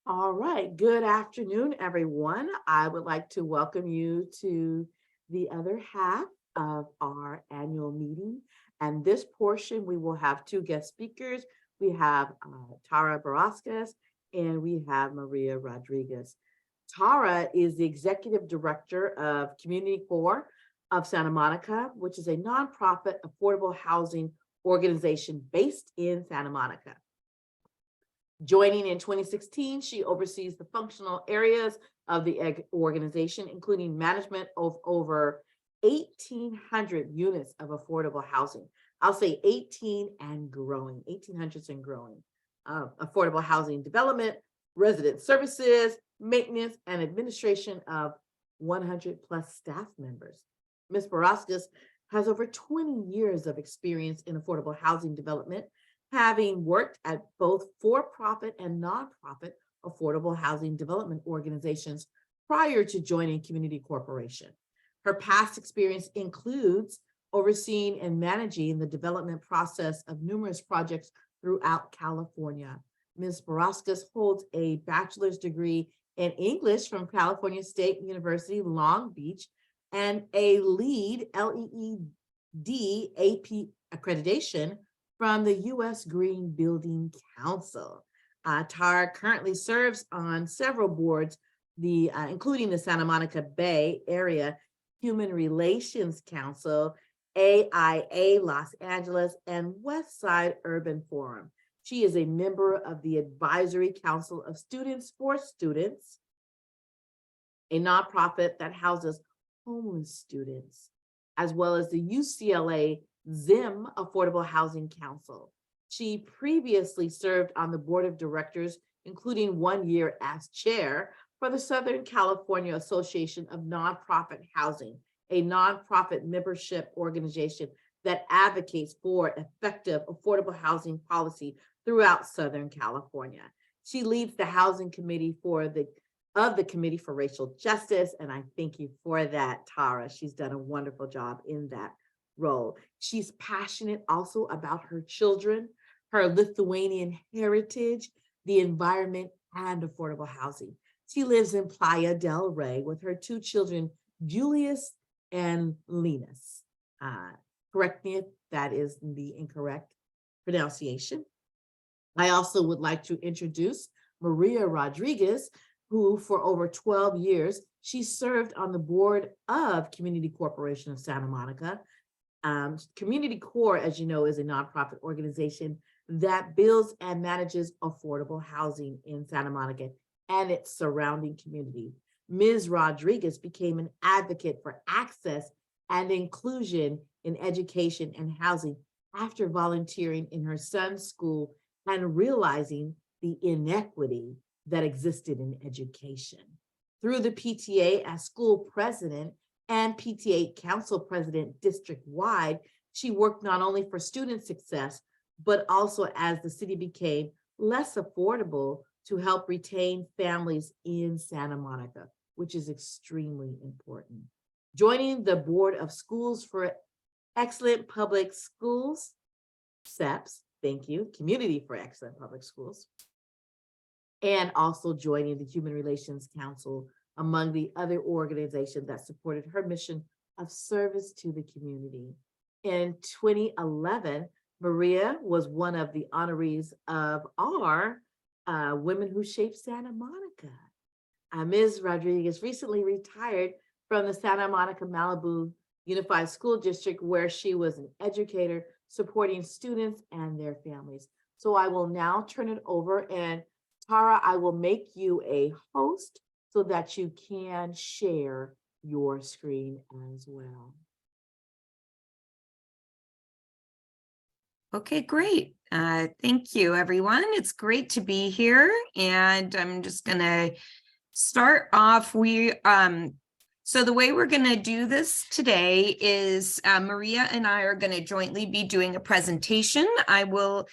All right. Good afternoon, everyone. I would like to welcome you to the other half of our annual meeting. And this portion, we will have two guest speakers. We have Tara Barauskas and we have Maria Rodriguez. Tara is the executive director of Community Core of Santa Monica, which is a nonprofit affordable housing organization based in Santa Monica. Joining in 2016, she oversees the functional areas of the organization, including management of over 1,800 units of affordable housing. I'll say 18 and growing, 1,800s and growing. Affordable housing development, resident services, maintenance, and administration of 100 plus staff members. Ms. Barauskas has over 20 years of experience in affordable housing development, having worked at both for-profit and nonprofit affordable housing development organizations prior to joining Community Corporation. Her past experience includes overseeing and managing the development process of numerous projects throughout California. Ms. Barauskas holds a bachelor's degree in English from California State University, Long Beach, and a LEED, LEED AP accreditation from the U.S. Green Building Council. Tara currently serves on several boards, including the Santa Monica Bay Area Human Relations Council, AIA Los Angeles, and West Side Urban Forum. She is a member of the Advisory Council of Students for Students, a nonprofit that houses homeless students, as well as the UCLA ZIM Affordable Housing Council. She previously served on the board of directors, including 1 year as chair for the Southern California Association of Nonprofit Housing, a nonprofit membership organization that advocates for effective affordable housing policy throughout Southern California. She leads the housing committee of the Committee for Racial Justice, and I thank you for that, Tara. She's done a wonderful job in that role. She's passionate also about her children, her Lithuanian heritage, the environment, and affordable housing. She lives in Playa del Rey with her two children, Julius and Linus. Correct me if that is the incorrect pronunciation. I also would like to introduce Maria Rodriguez, who for over 12 years, she served on the board of Community Corporation of Santa Monica. Community Core, as you know, is a nonprofit organization that builds and manages affordable housing in Santa Monica and its surrounding community. Ms. Rodriguez became an advocate for access and inclusion in education and housing after volunteering in her son's school and realizing the inequity that existed in education. Through the PTA as school president and PTA council president district-wide, she worked not only for student success, but also as the city became less affordable to help retain families in Santa Monica, which is extremely important. Joining the Board of Schools for Excellent Public Schools, SEPS, thank you, Community for Excellent Public Schools, and also joining the Human Relations Council among the other organizations that supported her mission of service to the community. In 2011, Maria was one of the honorees of our Women Who Shape Santa Monica. Ms. Rodriguez recently retired from the Santa Monica Malibu Unified School District, where she was an educator supporting students and their families. So I will now turn it over, and Tara, I will make you a host so that you can share your screen as well. Okay, great. Thank you, everyone. It's great to be here. And I'm just going to start off. So the way we're going to do this today is Maria and I are going to jointly be doing a presentation. We're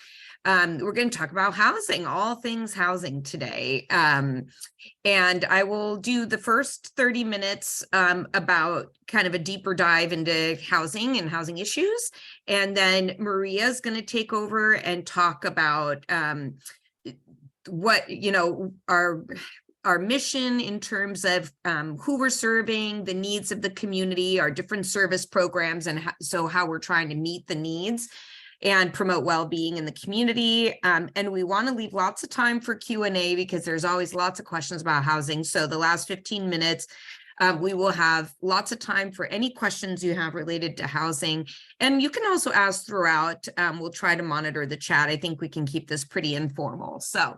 going to talk about housing, all things housing today. And I will do the first 30 minutes about kind of a deeper dive into housing and housing issues. And then Maria is going to take over and talk about what, our mission in terms of who we're serving, the needs of the community, our different service programs, and how we're trying to meet the needs and promote well-being in the community. And we want to leave lots of time for Q&A because there's always lots of questions about housing. So the last 15 minutes, we will have lots of time for any questions you have related to housing. And you can also ask throughout. We'll try to monitor the chat. I think we can keep this pretty informal. So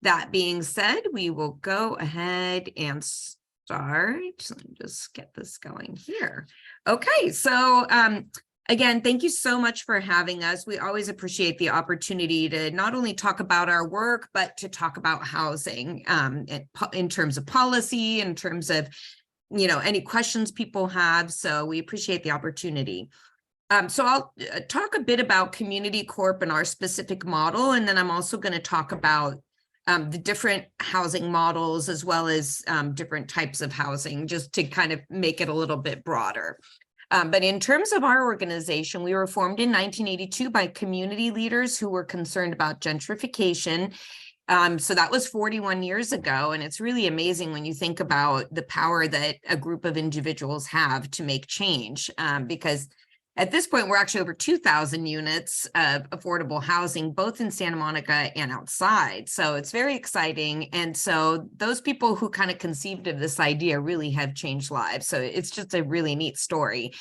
that being said, we will go ahead and start. Let me just get this going here. Okay, so again, thank you so much for having us. We always appreciate the opportunity to not only talk about our work, but to talk about housing in terms of policy, in terms of, any questions people have. So we appreciate the opportunity. So I'll talk a bit about Community Corp and our specific model, and then I'm also going to talk about the different housing models as well as different types of housing, just to kind of make it a little bit broader. But in terms of our organization, we were formed in 1982 by community leaders who were concerned about gentrification. So that was 41 years ago. And it's really amazing when you think about the power that a group of individuals have to make change, because at this point, we're actually over 2,000 units of affordable housing, both in Santa Monica and outside. So it's very exciting. And so those people who kind of conceived of this idea really have changed lives. So it's just a really neat story.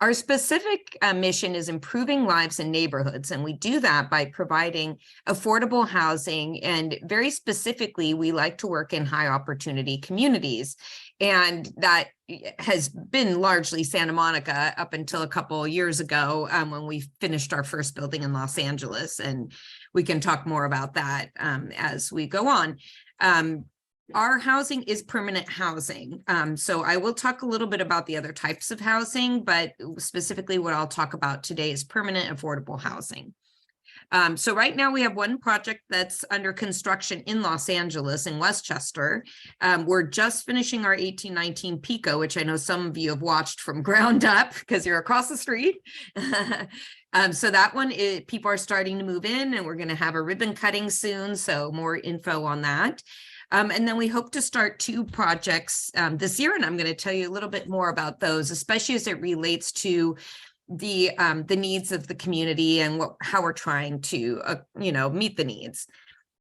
Our specific mission is improving lives in neighborhoods, and we do that by providing affordable housing. And very specifically, we like to work in high opportunity communities. And that has been largely Santa Monica up until a couple of years ago when we finished our first building in Los Angeles. And we can talk more about that as we go on. Our housing is permanent housing. So I will talk a little bit about the other types of housing, but specifically what I'll talk about today is permanent affordable housing. So right now we have one project that's under construction in Los Angeles in Westchester. We're just finishing our 1819 Pico, which I know some of you have watched from ground up because you're across the street. So that one, people are starting to move in, and we're going to have a ribbon cutting soon. So more info on that. And then we hope to start 2 projects this year, and I'm going to tell you a little bit more about those, especially as it relates to the needs of the community and how we're trying to meet the needs.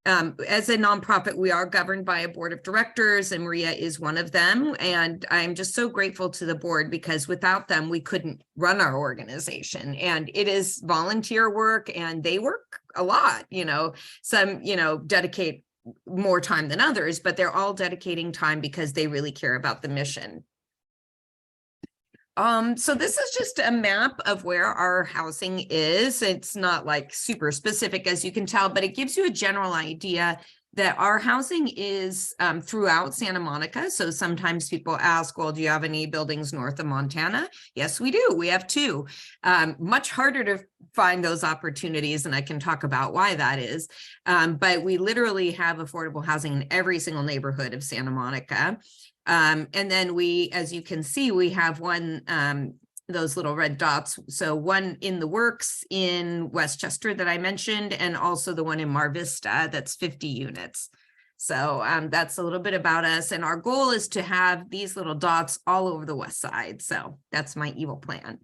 As a nonprofit, we are governed by a board of directors, and Maria is one of them. And I'm just so grateful to the board because without them, we couldn't run our organization. And it is volunteer work, and they work a lot. Some dedicate more time than others, but they're all dedicating time because they really care about the mission. So this is just a map of where our housing is. It's not like super specific, as you can tell, but it gives you a general idea that our housing is throughout Santa Monica. So sometimes people ask, well, do you have any buildings north of Montana? Yes, we do. We have 2. Much harder to find those opportunities, and I can talk about why that is. But we literally have affordable housing in every single neighborhood of Santa Monica. And then we, as you can see, we have one, those little red dots. So one in the works in Westchester that I mentioned, and also the one in Mar Vista that's 50 units. So that's a little bit about us. And our goal is to have these little dots all over the West Side. So that's my evil plan.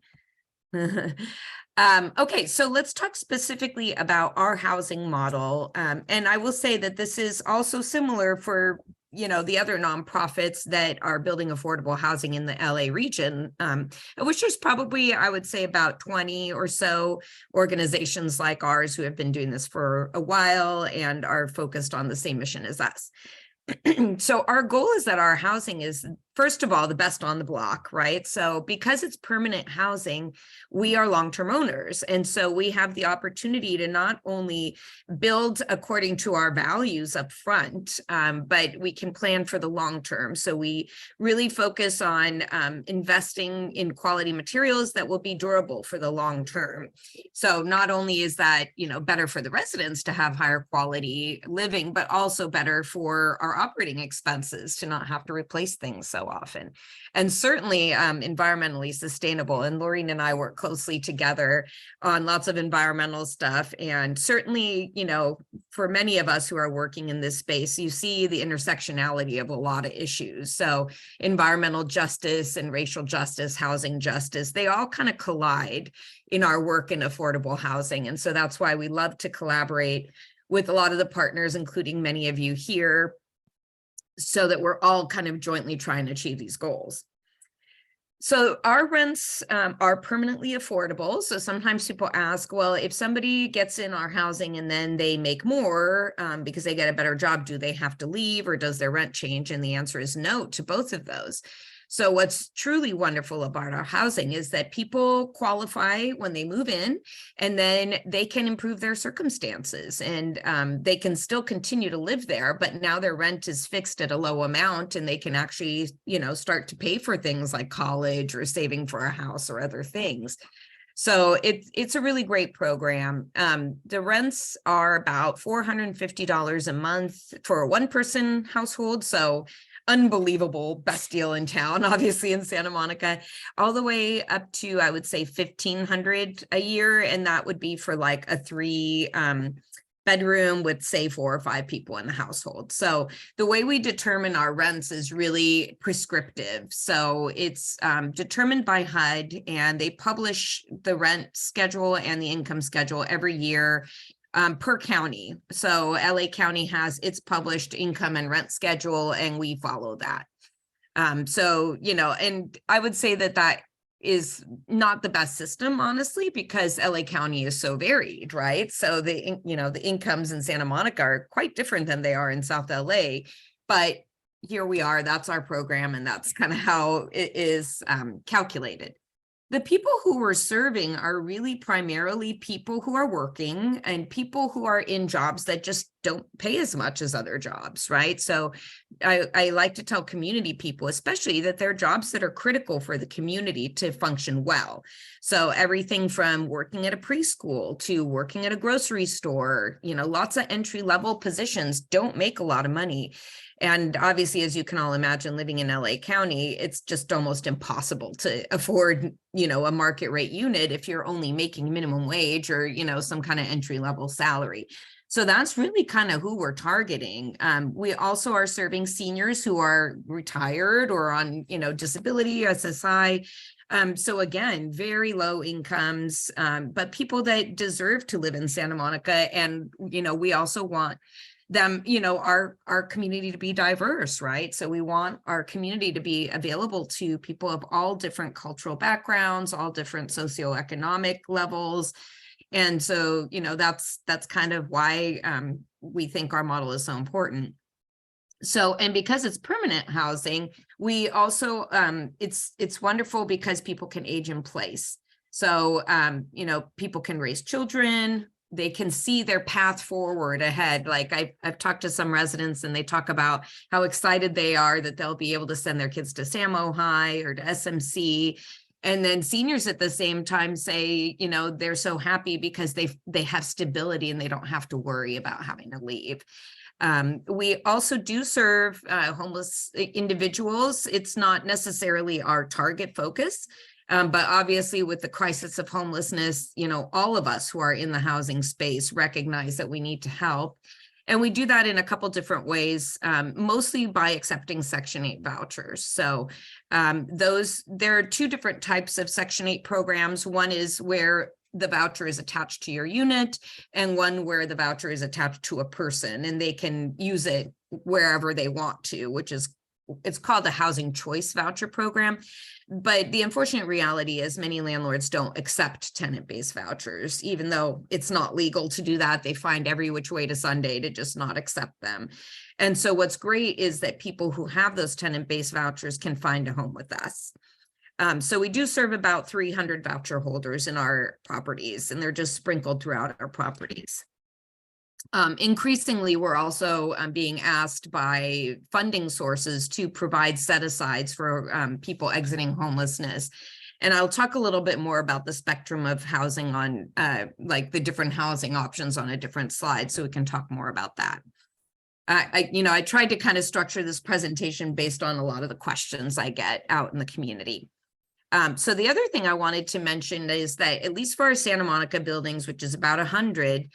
Okay, so let's talk specifically about our housing model. And I will say that this is also similar for the other nonprofits that are building affordable housing in the LA region, which is probably, I would say, about 20 or so organizations like ours who have been doing this for a while and are focused on the same mission as us. So our goal is that our housing is, first of all, the best on the block, right? So because it's permanent housing, we are long-term owners. And so we have the opportunity to not only build according to our values up front, but we can plan for the long term. So we really focus on investing in quality materials that will be durable for the long term. So not only is that, better for the residents to have higher quality living, but also better for our operating expenses to not have to replace things so often. And certainly environmentally sustainable. And Laureen and I work closely together on lots of environmental stuff. And certainly, you know, for many of us who are working in this space, you see the intersectionality of a lot of issues. So environmental justice and racial justice, housing justice, they all kind of collide in our work in affordable housing. And so that's why we love to collaborate with a lot of the partners, including many of you here, so that we're all kind of jointly trying to achieve these goals. So our rents are permanently affordable. So sometimes people ask, well, if somebody gets in our housing and then they make more because they get a better job, do they have to leave or does their rent change? And the answer is no to both of those. So what's truly wonderful about our housing is that people qualify when they move in, and then they can improve their circumstances, and they can still continue to live there, but now their rent is fixed at a low amount, and they can actually, you know, start to pay for things like college or saving for a house or other things. So it's a really great program. The rents are about $450 a month for a one-person household. So unbelievable, best deal in town, obviously in Santa Monica, all the way up to, I would say, $1,500 a year. And that would be for like a 3 bedroom with, say, 4 or 5 people in the household. So the way we determine our rents is really prescriptive. So it's determined by HUD, and they publish the rent schedule and the income schedule every year per county. So LA County has its published income and rent schedule, and we follow that. So, you know, and I would say that that is not the best system, honestly, because LA County is so varied, right? So the, you know, the incomes in Santa Monica are quite different than they are in South LA, but here we are, that's our program, and that's kind of how it is calculated. The people who we're serving are really primarily people who are working and people who are in jobs that just don't pay as much as other jobs, right? So I like to tell community people, especially, that they're jobs that are critical for the community to function well. So everything from working at a preschool to working at a grocery store, you know, lots of entry-level positions don't make a lot of money. And obviously, as you can all imagine, living in LA County, it's just almost impossible to afford, you know, a market rate unit if you're only making minimum wage or, you know, some kind of entry-level salary. So that's really kind of who we're targeting. We also are serving seniors who are retired or on, you know, disability, SSI. So again, very low incomes, but people that deserve to live in Santa Monica. And, you know, we also want them, you know, our community to be diverse, right? So we want our community to be available to people of all different cultural backgrounds, all different socioeconomic levels. And so, you know, that's kind of why we think our model is so important. So, and because it's permanent housing, we also, it's wonderful because people can age in place. So, you know, people can raise children, they can see their path forward ahead. Like I've talked to some residents, and they talk about how excited they are that they'll be able to send their kids to Samo High or to SMC. And then seniors at the same time say, you know, they're so happy because they have stability and they don't have to worry about having to leave. We also do serve homeless individuals. It's not necessarily our target focus. But obviously, with the crisis of homelessness, you know, all of us who are in the housing space recognize that we need to help. And we do that in a couple different ways, mostly by accepting Section 8 vouchers. So there are 2 different types of Section 8 programs. One is where the voucher is attached to your unit, and one where the voucher is attached to a person, and they can use it wherever they want to, which is, it's called the Housing Choice Voucher Program. But the unfortunate reality is many landlords don't accept tenant-based vouchers, even though it's not legal to do that. They find every which way to Sunday to just not accept them. And so what's great is that people who have those tenant-based vouchers can find a home with us. So we do serve about 300 voucher holders in our properties, and they're just sprinkled throughout our properties. Increasingly, we're also being asked by funding sources to provide set-asides for people exiting homelessness. And I'll talk a little bit more about the spectrum of housing on like the different housing options on a different slide, so we can talk more about that. I tried to kind of structure this presentation based on a lot of the questions I get out in the community. So the other thing I wanted to mention is that at least for our Santa Monica buildings, which is about 100,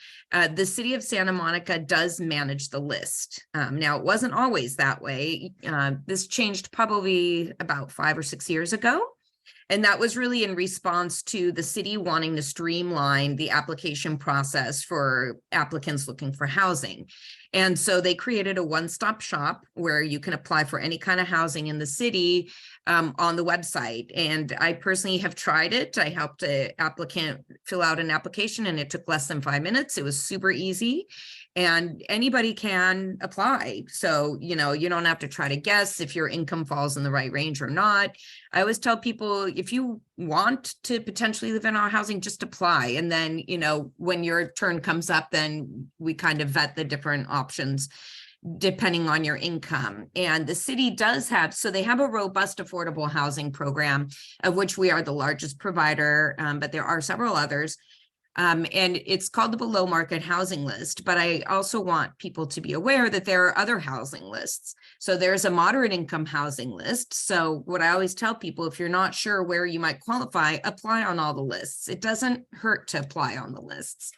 the city of Santa Monica does manage the list. Now, it wasn't always that way. This changed probably about 5 or 6 years ago. And that was really in response to the city wanting to streamline the application process for applicants looking for housing. And so they created a one-stop shop where you can apply for any kind of housing in the city on the website. And I personally have tried it. I helped an applicant fill out an application and it took less than 5 minutes. It was super easy. And anybody can apply. So, you don't have to try to guess if your income falls in the right range or not. I always tell people, if you want to potentially live in our housing, just apply. And then, when your turn comes up, then we kind of vet the different options depending on your income. And the city does have, so they have a robust affordable housing program, of which we are the largest provider, but there are several others. And it's called the below market housing list, but I also want people to be aware that there are other housing lists. So there's a moderate income housing list. So what I always tell people, if you're not sure where you might qualify, apply on all the lists. It doesn't hurt to apply on the lists.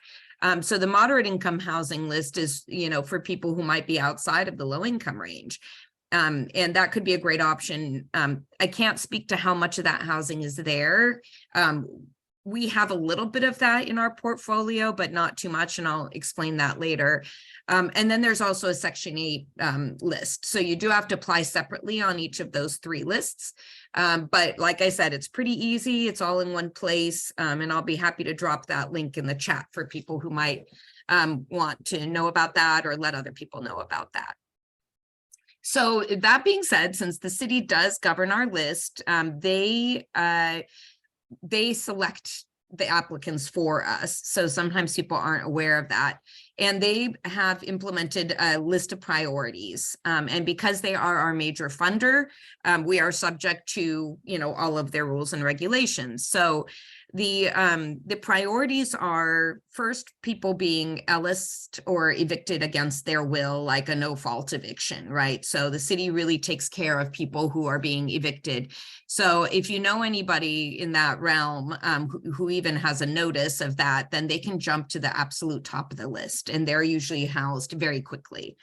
So the moderate income housing list is, for people who might be outside of the low income range. And that could be a great option. I can't speak to how much of that housing is there. We have a little bit of that in our portfolio, but not too much, and I'll explain that later. And then there's also a Section 8 list. So you do have to apply separately on each of those 3 lists. But like I said, it's pretty easy. It's all in one place. And I'll be happy to drop that link in the chat for people who might want to know about that or let other people know about that. So that being said, since the city does govern our list, they select the applicants for us. So sometimes people aren't aware of that. And they have implemented a list of priorities. And because they are our major funder, we are subject to, all of their rules and regulations. So the priorities are, first, people being Ellised or evicted against their will, like a no-fault eviction, right? So the city really takes care of people who are being evicted. So if you know anybody in that realm who even has a notice of that, then they can jump to the absolute top of the list, and they're usually housed very quickly.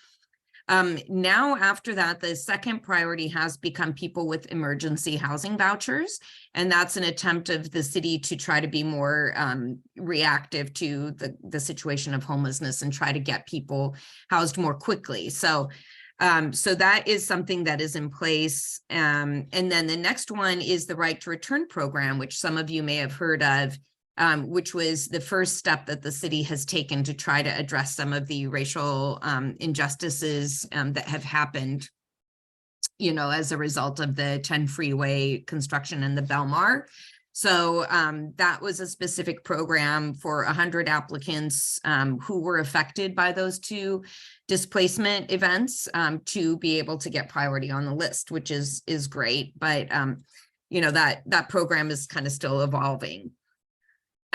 Now, after that, the second priority has become people with emergency housing vouchers. And that's an attempt of the city to try to be more reactive to the situation of homelessness and try to get people housed more quickly. So that is something that is in place. And then the next one is the right to return program, which some of you may have heard of. Which was the first step that the city has taken to try to address some of the racial injustices that have happened, as a result of the 10 freeway construction in the Belmar. So that was a specific program for 100 applicants who were affected by those 2 displacement events to be able to get priority on the list, which is great. But, that program is kind of still evolving.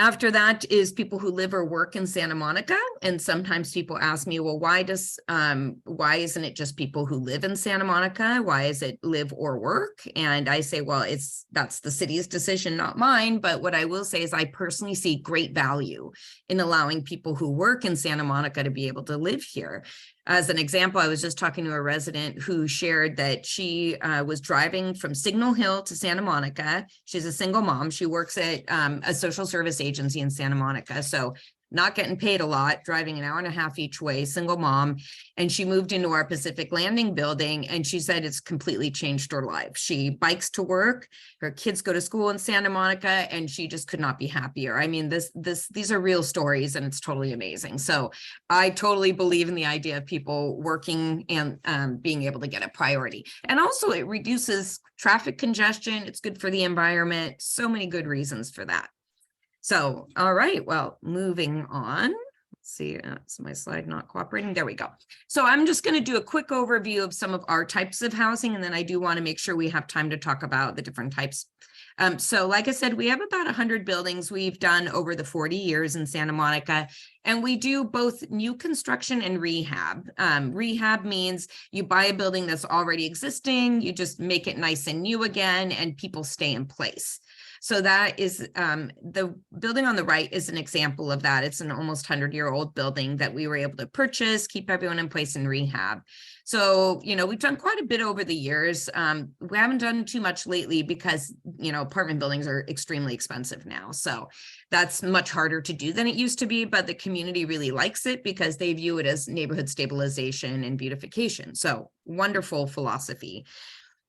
After that is people who live or work in Santa Monica. And sometimes people ask me, well, why isn't it just people who live in Santa Monica? Why is it live or work? And I say, well, that's the city's decision, not mine. But what I will say is I personally see great value in allowing people who work in Santa Monica to be able to live here. As an example, I was just talking to a resident who shared that she was driving from Signal Hill to Santa Monica. She's a single mom. She works at a social service agency in Santa Monica. So not getting paid a lot, driving an hour and a half each way, single mom. And she moved into our Pacific Landing building, and she said it's completely changed her life. She bikes to work, her kids go to school in Santa Monica, and she just could not be happier. I mean, these are real stories, and it's totally amazing. So I totally believe in the idea of people working and being able to get a priority. And also it reduces traffic congestion. It's good for the environment. So many good reasons for that. So, all right, well, moving on. Let's see, is my slide not cooperating? There we go. So I'm just going to do a quick overview of some of our types of housing, and then I do want to make sure we have time to talk about the different types. So like I said, we have about 100 buildings we've done over the 40 years in Santa Monica, and we do both new construction and rehab. Rehab means you buy a building that's already existing, you just make it nice and new again, and people stay in place. So that is the building on the right is an example of that. It's an almost 100-year-old building that we were able to purchase, keep everyone in place, and rehab. So, we've done quite a bit over the years. We haven't done too much lately because, apartment buildings are extremely expensive now. So that's much harder to do than it used to be, but the community really likes it because they view it as neighborhood stabilization and beautification. So wonderful philosophy.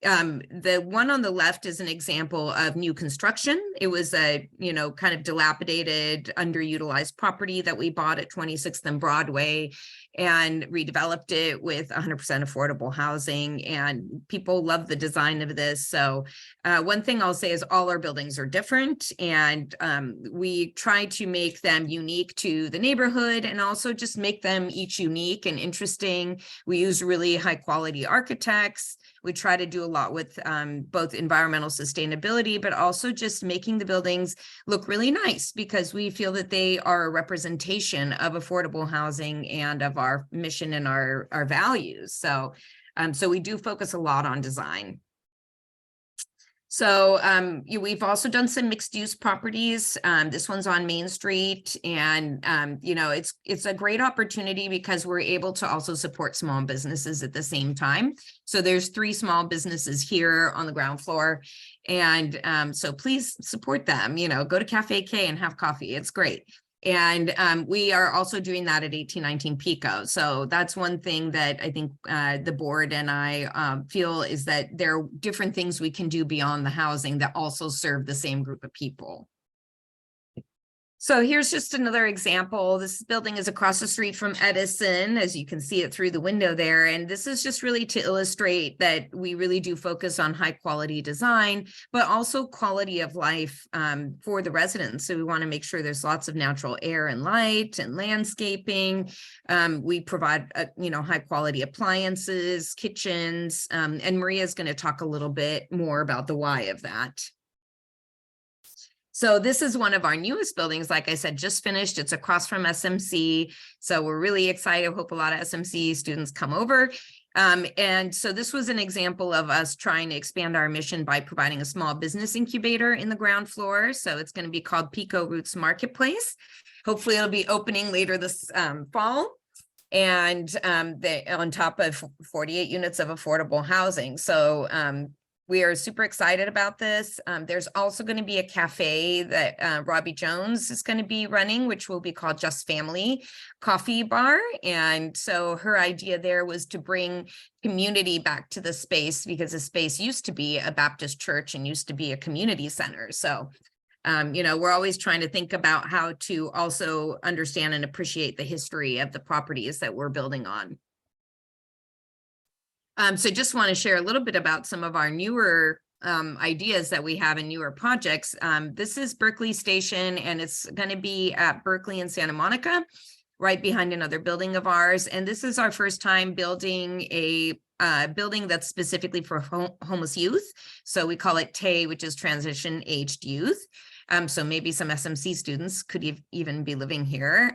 The one on the left is an example of new construction. It was a, kind of dilapidated, underutilized property that we bought at 26th and Broadway and redeveloped it with 100% affordable housing. And people love the design of this. So one thing I'll say is all our buildings are different, and we try to make them unique to the neighborhood and also just make them each unique and interesting. We use really high quality architects. We try to do a lot with both environmental sustainability, but also just making the buildings look really nice because we feel that they are a representation of affordable housing and of our mission and our values. So, so we do focus a lot on design. So we've also done some mixed use properties. This one's on Main Street, and it's a great opportunity because we're able to also support small businesses at the same time. So there's 3 small businesses here on the ground floor, and so please support them. Go to Cafe K and have coffee. It's great. And we are also doing that at 1819 Pico. So that's one thing that I think the board and I feel is that there are different things we can do beyond the housing that also serve the same group of people. So here's just another example. This building is across the street from Edison, as you can see it through the window there. And this is just really to illustrate that we really do focus on high quality design, but also quality of life for the residents. So we want to make sure there's lots of natural air and light and landscaping. We provide, high quality appliances, kitchens, and Maria's going to talk a little bit more about the why of that. So this is one of our newest buildings, like I said, just finished. It's across from SMC. So we're really excited. Hope a lot of SMC students come over. And so this was an example of us trying to expand our mission by providing a small business incubator in the ground floor. So it's going to be called Pico Roots Marketplace. Hopefully it'll be opening later this fall. And on top of 48 units of affordable housing. So we are super excited about this. There's also going to be a cafe that Robbie Jones is going to be running, which will be called Just Family Coffee Bar. And so her idea there was to bring community back to the space because the space used to be a Baptist church and used to be a community center. So, we're always trying to think about how to also understand and appreciate the history of the properties that we're building on. So just want to share a little bit about some of our newer ideas that we have in newer projects. This is Berkeley Station, and it's going to be at Berkeley and Santa Monica, right behind another building of ours. And this is our first time building a building that's specifically for homeless youth. So we call it TAY, which is transition aged youth. So maybe some SMC students could even be living here.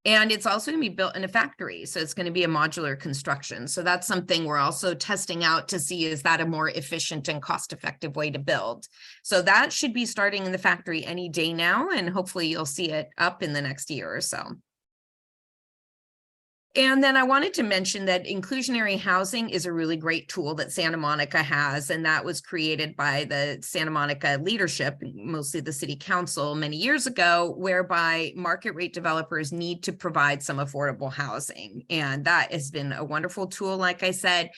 And it's also going to be built in a factory. So it's going to be a modular construction. So that's something we're also testing out to see, is that a more efficient and cost-effective way to build? So that should be starting in the factory any day now. And hopefully you'll see it up in the next year or so. And then I wanted to mention that inclusionary housing is a really great tool that Santa Monica has, and that was created by the Santa Monica leadership, mostly the city council, many years ago, whereby market rate developers need to provide some affordable housing. And that has been a wonderful tool, like I said.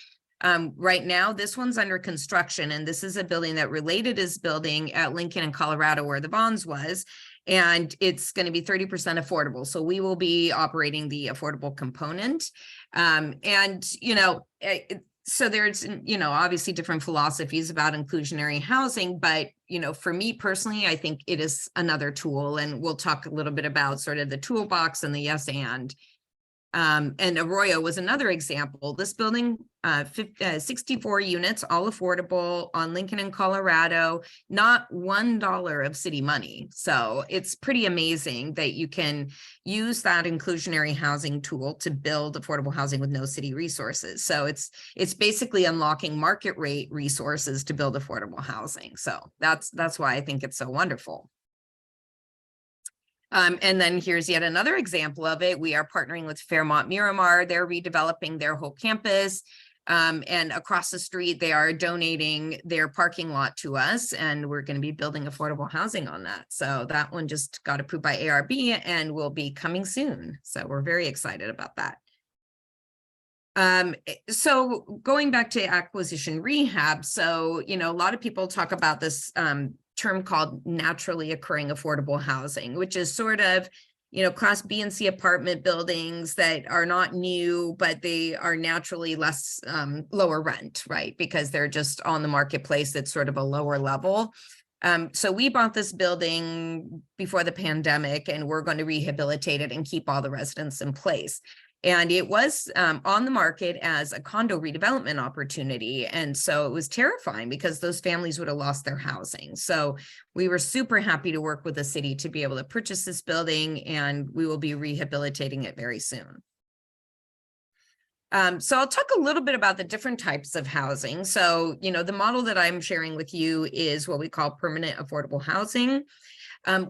Right now, this one's under construction, and this is a building that Related is building at Lincoln in Colorado, where the Bonds was. And it's going to be 30% affordable. So we will be operating the affordable component. So there's, obviously different philosophies about inclusionary housing, but, for me personally, I think it is another tool. And we'll talk a little bit about sort of the toolbox and the yes and. And Arroyo was another example. This building, 64 units, all affordable on Lincoln in Colorado, not $1 of city money. So it's pretty amazing that you can use that inclusionary housing tool to build affordable housing with no city resources. So it's basically unlocking market rate resources to build affordable housing. So that's why I think it's so wonderful. And then here's yet another example of it. We are partnering with Fairmont Miramar. They're redeveloping their whole campus. And across the street, they are donating their parking lot to us, and we're going to be building affordable housing on that. So that one just got approved by ARB and will be coming soon. So we're very excited about that. So going back to acquisition rehab. So, a lot of people talk about this term called naturally occurring affordable housing, which is sort of, class B and C apartment buildings that are not new, but they are naturally less lower rent, right? Because they're just on the marketplace at sort of a lower level. So we bought this building before the pandemic, and we're going to rehabilitate it and keep all the residents in place. And it was on the market as a condo redevelopment opportunity. And so it was terrifying because those families would have lost their housing. So we were super happy to work with the city to be able to purchase this building, and we will be rehabilitating it very soon. So I'll talk a little bit about the different types of housing. So, the model that I'm sharing with you is what we call permanent affordable housing.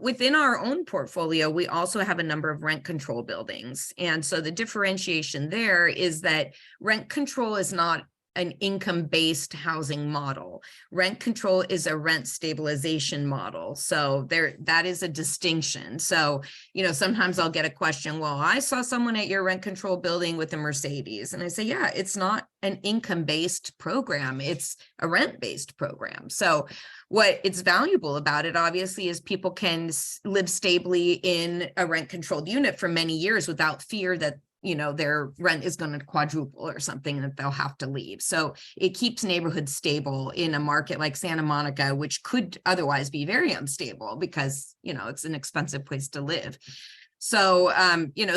Within our own portfolio, we also have a number of rent control buildings. And so the differentiation there is that rent control is not an income-based housing model. Rent control is a rent stabilization model. So that is a distinction. So, sometimes I'll get a question, well, I saw someone at your rent control building with a Mercedes. And I say, yeah, it's not an income-based program. It's a rent-based program. So what it's valuable about it, obviously, is people can live stably in a rent-controlled unit for many years without fear that their rent is going to quadruple or something and that they'll have to leave. So it keeps neighborhoods stable in a market like Santa Monica, which could otherwise be very unstable because, it's an expensive place to live. So,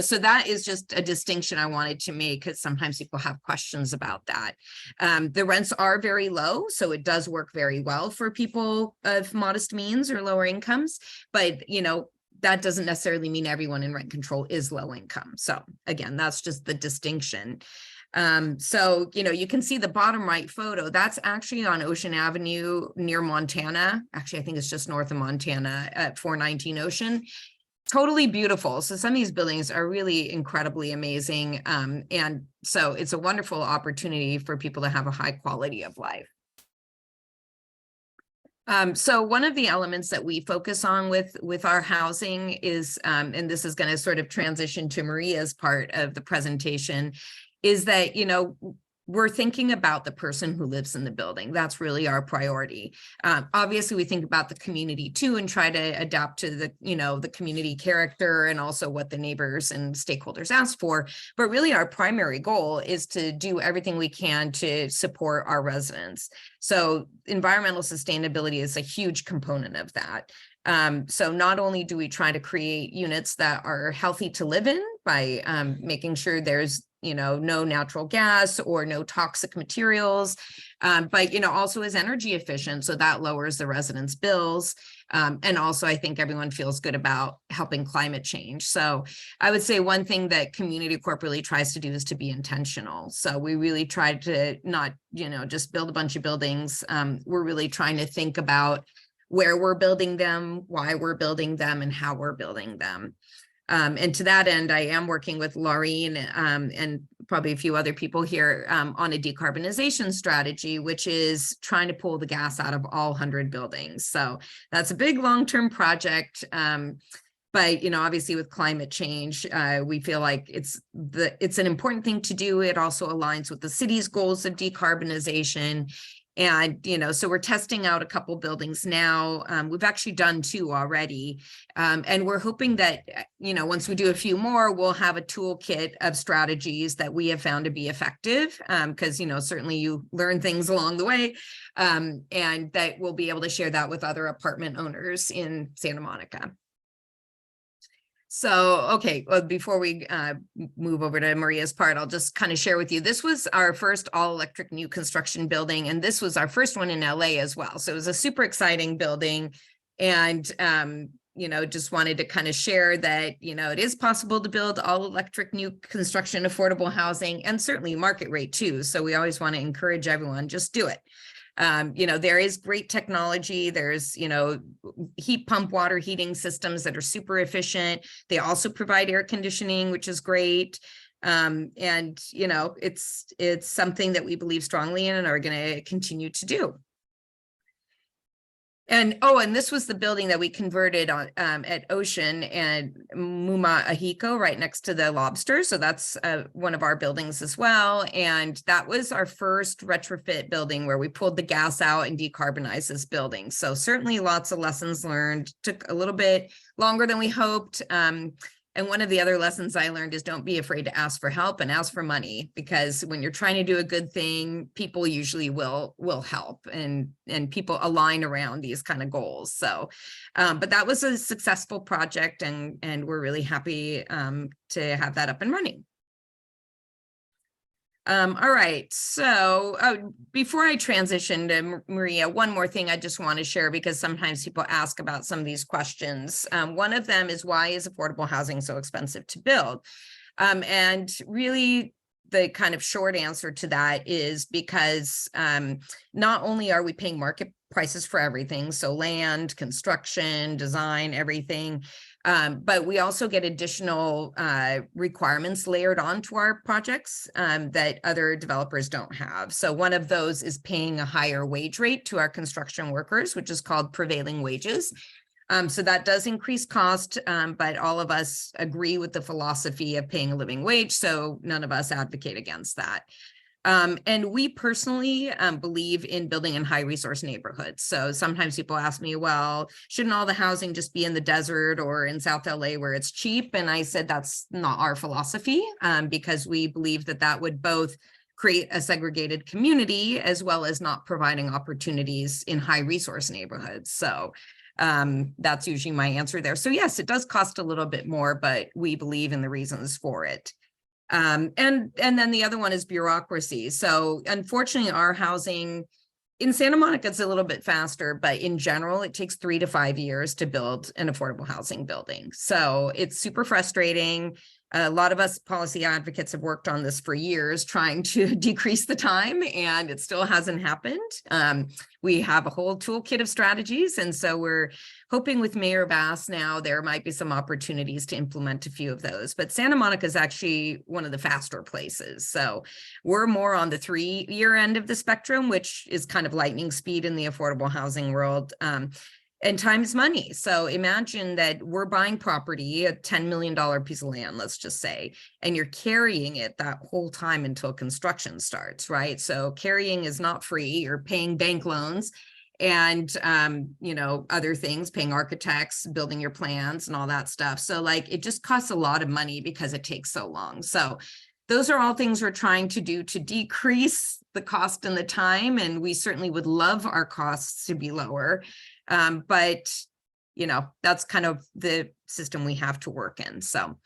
so that is just a distinction I wanted to make because sometimes people have questions about that. The rents are very low, so it does work very well for people of modest means or lower incomes, but, that doesn't necessarily mean everyone in rent control is low income. So again, that's just the distinction. So, you can see the bottom right photo. That's actually on Ocean Avenue near Montana. Actually, I think it's just north of Montana at 419 Ocean. Totally beautiful. So some of these buildings are really incredibly amazing. And so it's a wonderful opportunity for people to have a high quality of life. So one of the elements that we focus on with our housing is, and this is going to sort of transition to Maria's part of the presentation, is that, we're thinking about the person who lives in the building. That's really our priority. Obviously, we think about the community too and try to adapt to the, the community character and also what the neighbors and stakeholders ask for. But really our primary goal is to do everything we can to support our residents. So environmental sustainability is a huge component of that. So not only do we try to create units that are healthy to live in by making sure there's no natural gas or no toxic materials, but also is energy efficient, so that lowers the residents' bills. And also I think everyone feels good about helping climate change. So I would say one thing that Community Corp really tries to do is to be intentional. So we really try to not just build a bunch of buildings. We're really trying to think about where we're building them, why we're building them, and how we're building them. And to that end, I am working with Laureen and probably a few other people here on a decarbonization strategy, which is trying to pull the gas out of all 100 buildings. So that's a big long-term project. But obviously with climate change, we feel like it's an important thing to do. It also aligns with the city's goals of decarbonization. And, so we're testing out a couple buildings now. We've actually done 2 already. And we're hoping that, once we do a few more, we'll have a toolkit of strategies that we have found to be effective. Because, certainly you learn things along the way. And that we'll be able to share that with other apartment owners in Santa Monica. So, okay, well, before we move over to Maria's part, I'll just kind of share with you. This was our first all-electric new construction building, and this was our first one in LA as well. So it was a super exciting building. And, just wanted to kind of share that, it is possible to build all-electric new construction affordable housing, and certainly market rate too. So we always want to encourage everyone, just do it. There is great technology. There's, heat pump water heating systems that are super efficient. They also provide air conditioning, which is great. It's something that we believe strongly in and are going to continue to do. And this was the building that we converted on at Ocean and Muma Ahiko, right next to the Lobster. So that's one of our buildings as well. And that was our first retrofit building where we pulled the gas out and decarbonized this building. So certainly lots of lessons learned. Took a little bit longer than we hoped. And one of the other lessons I learned is don't be afraid to ask for help and ask for money, because when you're trying to do a good thing, people usually will help and people align around these kind of goals. So, but that was a successful project, and we're really happy to have that up and running. All right, so before I transition to Maria, one more thing I just want to share, because sometimes people ask about some of these questions. One of them is, why is affordable housing so expensive to build? And really, the kind of short answer to that is because not only are we paying market prices for everything, so land, construction, design, everything, but we also get additional requirements layered onto our projects that other developers don't have. So one of those is paying a higher wage rate to our construction workers, which is called prevailing wages. So that does increase cost, but all of us agree with the philosophy of paying a living wage, so none of us advocate against that. And we personally believe in building in high resource neighborhoods. So sometimes people ask me, well, shouldn't all the housing just be in the desert or in South LA where it's cheap? And I said, that's not our philosophy, because we believe that that would both create a segregated community as well as not providing opportunities in high resource neighborhoods. So that's usually my answer there. So yes, it does cost a little bit more, but we believe in the reasons for it. And then the other one is bureaucracy. So unfortunately, our housing in Santa Monica is a little bit faster, but in general, it takes 3 to 5 years to build an affordable housing building. So it's super frustrating. A lot of us policy advocates have worked on this for years, trying to decrease the time, and it still hasn't happened. We have a whole toolkit of strategies, and so we're hoping with Mayor Bass now there might be some opportunities to implement a few of those. But Santa Monica is actually one of the faster places. So we're more on the 3-year end of the spectrum, which is kind of lightning speed in the affordable housing world. And time's money. So imagine that we're buying property, a $10 million piece of land, let's just say, and you're carrying it that whole time until construction starts, right? So carrying is not free. You're paying bank loans and, other things, paying architects, building your plans and all that stuff. So like, it just costs a lot of money because it takes so long. So those are all things we're trying to do to decrease the cost and the time. And we certainly would love our costs to be lower. But that's kind of the system we have to work in. So,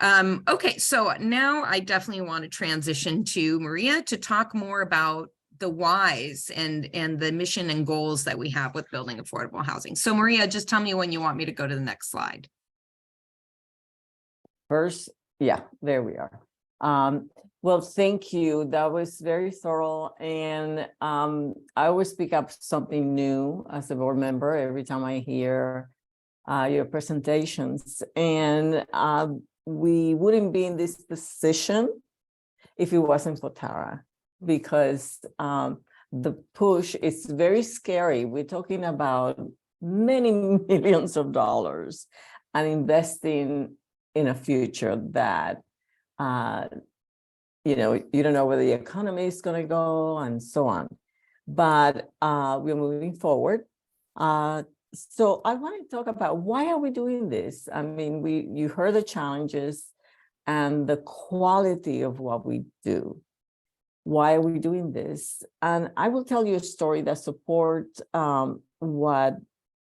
okay, so now I definitely want to transition to Maria to talk more about the whys and the mission and goals that we have with building affordable housing. So Maria, just tell me when you want me to go to the next slide. First, yeah, there we are. Well, thank you. That was very thorough. And I always pick up something new as a board member every time I hear your presentations. And we wouldn't be in this position if it wasn't for Tara, because the push is very scary. We're talking about many millions of dollars and investing in a future that you don't know where the economy is going to go and so on, but we're moving forward. So I want to talk about, why are we doing this? I mean, you heard the challenges and the quality of what we do. Why are we doing this? And I will tell you a story that supports what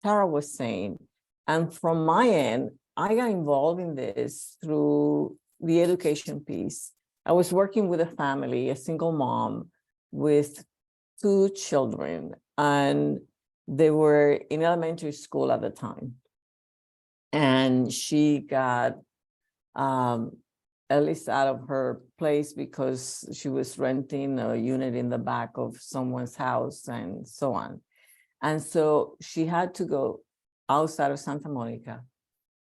Tara was saying. And from my end, I got involved in this through the education piece. I was working with a family, a single mom with 2 children, and they were in elementary school at the time. And she got at least out of her place because she was renting a unit in the back of someone's house and so on. And so she had to go outside of Santa Monica,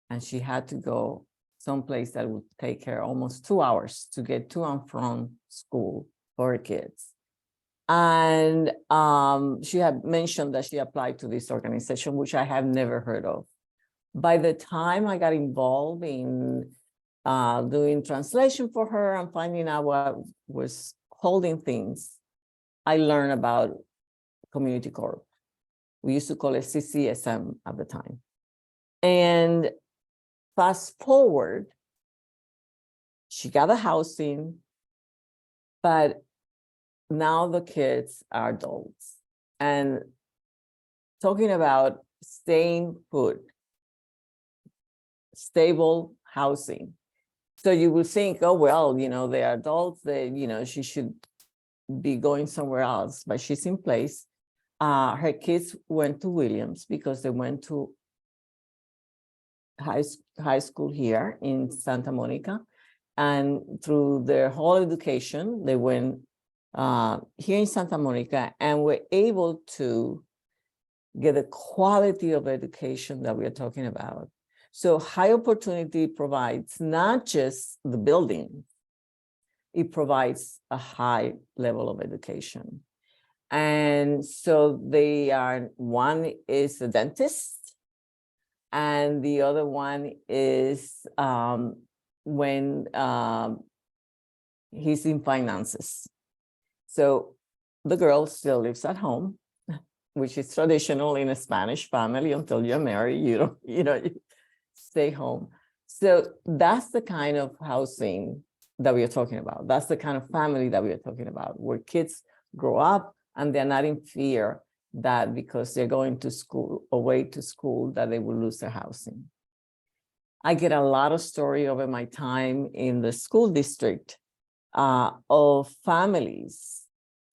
and she had to go someplace that would take her almost 2 hours to get to and from school for her kids. And she had mentioned that she applied to this organization, which I have never heard of. By the time I got involved in doing translation for her and finding out what was holding things, I learned about Community Corp. We used to call it CCSM at the time. And fast forward, she got a housing, but now the kids are adults. And talking about staying put, stable housing. So you will think, oh, well, they're adults, she should be going somewhere else, but she's in place. Her kids went to Williams because they went to high school here in Santa Monica. And through their whole education, they went here in Santa Monica and were able to get the quality of education that we are talking about. So high opportunity provides not just the building, it provides a high level of education. And so they are, one is a dentist, and the other one is when he's in finances. So the girl still lives at home, which is traditional in a Spanish family. Until you're married, you stay home. So that's the kind of housing that we are talking about. That's the kind of family that we are talking about, where kids grow up and they're not in fear that because they're going to school, away to school, that they will lose their housing. I get a lot of story over my time in the school district of families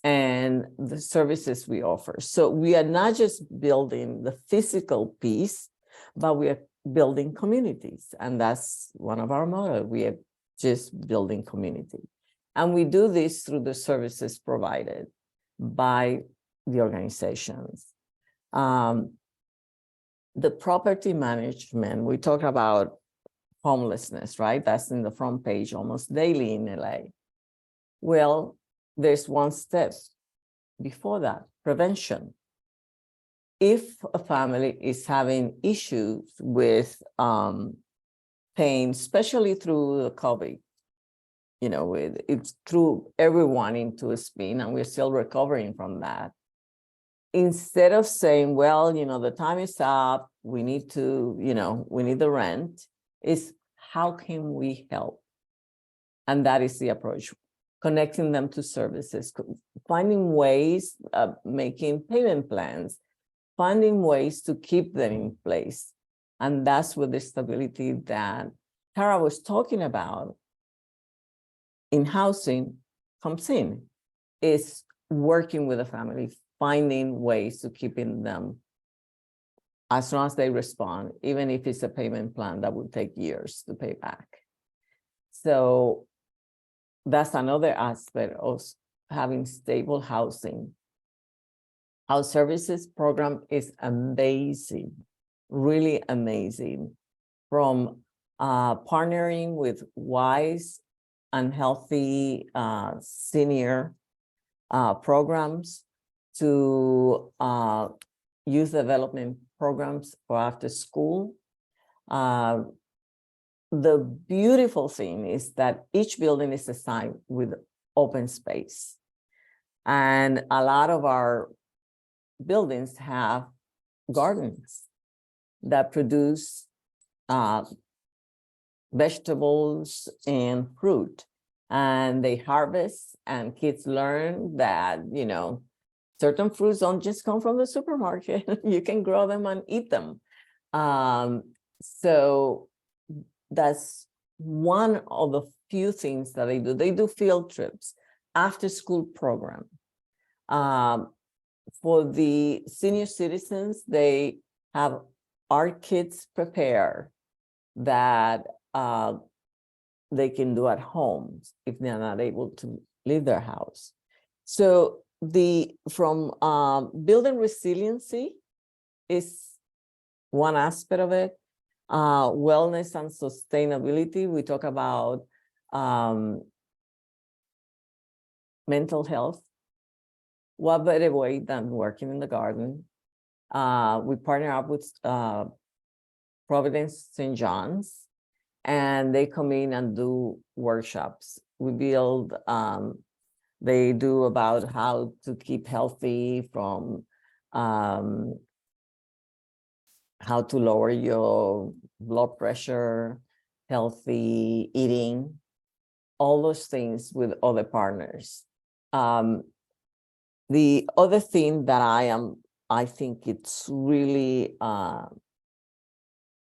and the services we offer. So we are not just building the physical piece, but we are building communities. And that's one of our motto. We are just building community. And we do this through the services provided by the organizations. The property management, we talk about homelessness, right? That's in the front page almost daily in LA. Well, there's one step before that, prevention. If a family is having issues with pain, especially through the COVID, it's threw everyone into a spin, and we're still recovering from that. Instead of saying, well, the time is up, we need to, we need the rent, is how can we help? And that is the approach. Connecting them to services, finding ways of making payment plans, finding ways to keep them in place. And that's where the stability that Tara was talking about in housing comes in, is working with the family, finding ways to keeping them as long as they respond, even if it's a payment plan that would take years to pay back. So that's another aspect of having stable housing. Our services program is amazing, really amazing. From partnering with wise and healthy senior programs to youth development programs for after school. The beautiful thing is that each building is assigned with open space. And a lot of our buildings have gardens that produce vegetables and fruit. And they harvest, and kids learn that, certain fruits don't just come from the supermarket. You can grow them and eat them. So that's one of the few things that they do. They do field trips, after school program. For the senior citizens, they have our kids prepare that they can do at home if they're not able to leave their house. So from building resiliency is one aspect of it. Wellness and sustainability, we talk about mental health. What better way than working in the garden? We partner up with Providence St. John's, and they come in and do workshops. We build, they do about how to keep healthy, from how to lower your blood pressure, healthy eating, all those things with other partners. The other thing that I think it's really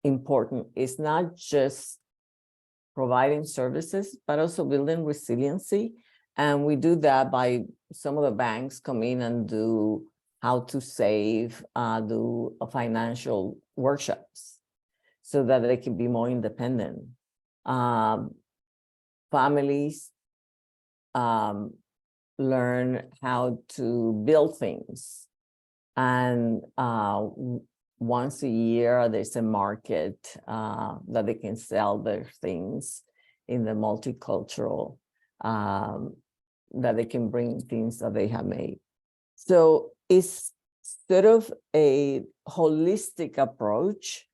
important is not just providing services, but also building resiliency. And we do that by some of the banks come in and do how to save, do financial workshops so that they can be more independent. Families learn how to build things. And once a year, there's a market that they can sell their things in the multicultural, that they can bring things that they have made. So it's sort of a holistic approach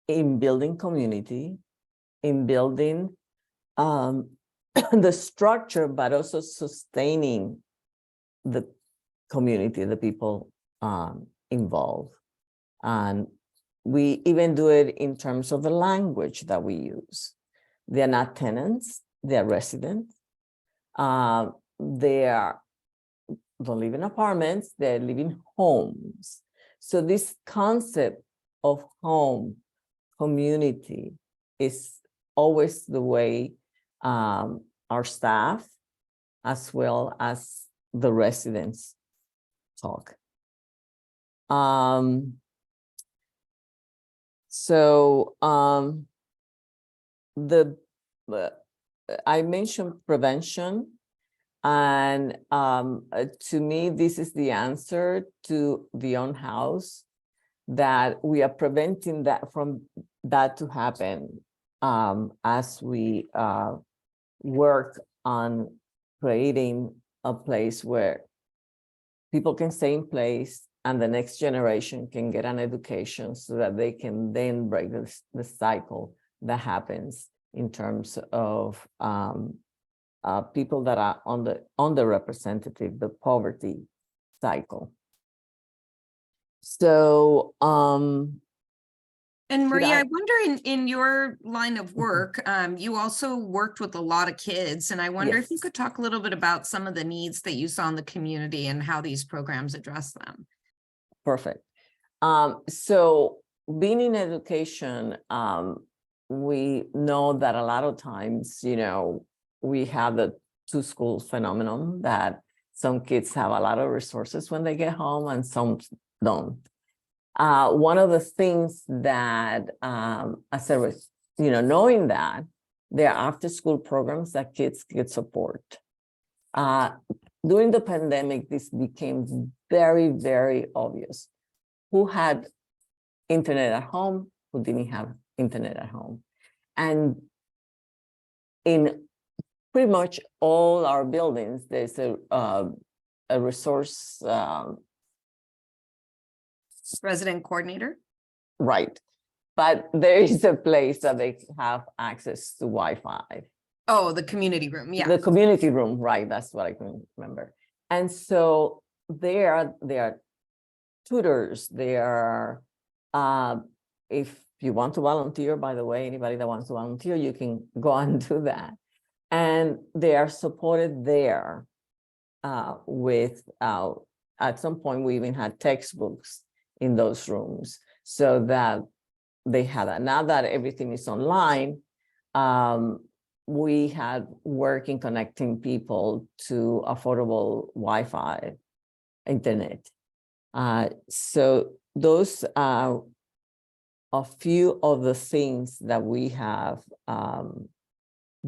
in building community, in building the structure, but also sustaining the community, the people involved. And we even do it in terms of the language that we use. They're not tenants, they're residents. Don't live in apartments, they live in homes. So this concept of home, community, is always the way our staff, as well as the residents, talk. I mentioned prevention. And to me, this is the answer to the on-house, that we are preventing that from that to happen as we work on creating a place where people can stay in place and the next generation can get an education so that they can then break the cycle that happens in terms of people that are underrepresented, the poverty cycle. So, and Maria, I wonder in your line of work, you also worked with a lot of kids, and I wonder if you could talk a little bit about some of the needs that you saw in the community and how these programs address them. Perfect. So being in education, we know that a lot of times, we have the two schools phenomenon, that some kids have a lot of resources when they get home and some don't. One of the things that, as a knowing that there are after school programs that kids get support. During the pandemic, this became very, very obvious. Who had internet at home, who didn't have internet at home. And in pretty much all our buildings, there's a resource resident coordinator. Right. But there is a place that they have access to Wi-Fi. Oh, the community room. Yeah. The community room. Right. That's what I can remember. And so there are tutors. There are, if you want to volunteer, by the way, anybody that wants to volunteer, you can go and do that. And they are supported there with, at some point, we even had textbooks in those rooms so that they had that. Now that everything is online, we had work in connecting people to affordable Wi-Fi internet. So those are a few of the things that we have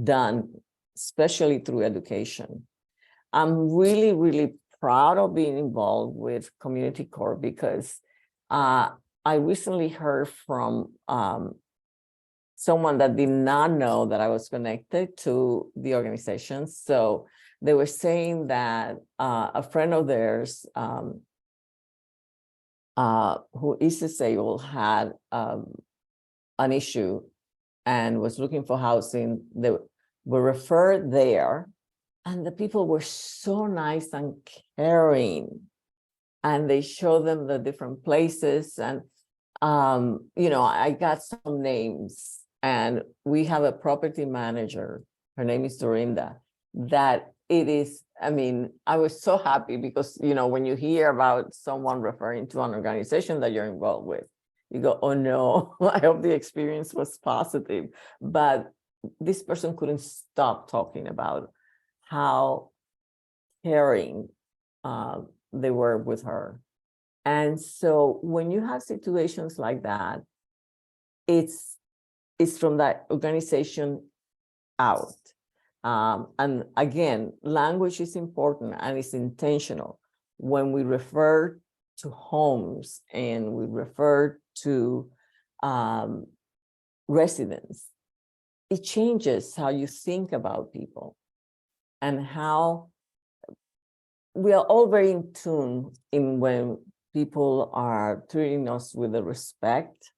done, especially through education. I'm really, really proud of being involved with Community Corps because I recently heard from someone that did not know that I was connected to the organization. So they were saying that a friend of theirs who is disabled had an issue and was looking for housing. They were referred there, and the people were so nice and caring, and they showed them the different places. And I got some names, and we have a property manager, her name is Dorinda, that it is, I mean, I was so happy because, when you hear about someone referring to an organization that you're involved with, you go, oh no, I hope the experience was positive. But this person couldn't stop talking about how caring they were with her. And so when you have situations like that, it's from that organization out. And again, language is important and it's intentional. When we refer to homes and we refer to residents, it changes how you think about people and how we are all very in tune in when people are treating us with the respect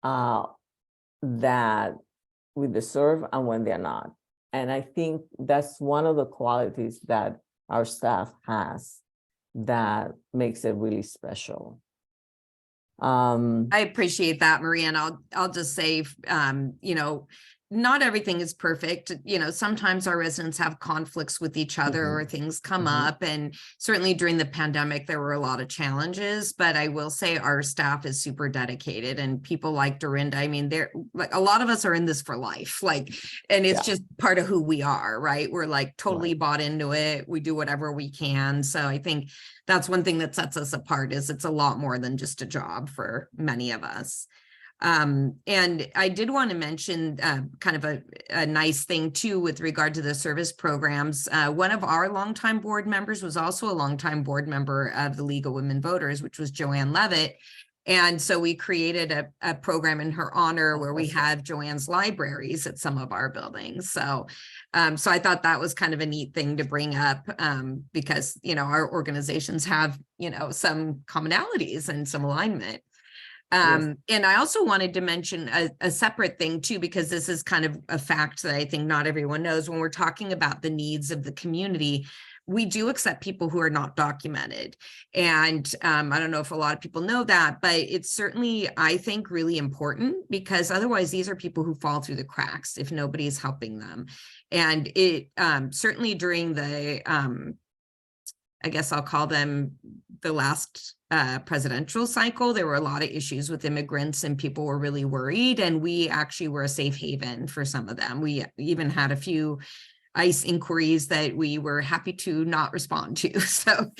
that we deserve and when they're not. And I think that's one of the qualities that our staff has that makes it really special. I appreciate that, Maria, and I'll just say, not everything is perfect. Sometimes our residents have conflicts with each other or things come up. And certainly during the pandemic, there were a lot of challenges, but I will say our staff is super dedicated, and people like Dorinda, I mean, they're like, a lot of us are in this for life, and it's just part of who we are, right? We're like totally bought into it. We do whatever we can. So I think that's one thing that sets us apart, is it's a lot more than just a job for many of us. And I did want to mention kind of a nice thing too with regard to the service programs. One of our longtime board members was also a longtime board member of the League of Women Voters, which was Joanne Levitt. And so we created a program in her honor where we have Joanne's libraries at some of our buildings. So I thought that was kind of a neat thing to bring up because, our organizations have, some commonalities and some alignment. And I also wanted to mention a separate thing too, because this is kind of a fact that I think not everyone knows. When we're talking about the needs of the community, we do accept people who are not documented. And I don't know if a lot of people know that, but it's certainly, I think, really important, because otherwise these are people who fall through the cracks if nobody's helping them. And it certainly during the, I guess I'll call them the last presidential cycle, there were a lot of issues with immigrants and people were really worried, and we actually were a safe haven for some of them. We even had a few ICE inquiries that we were happy to not respond to. So,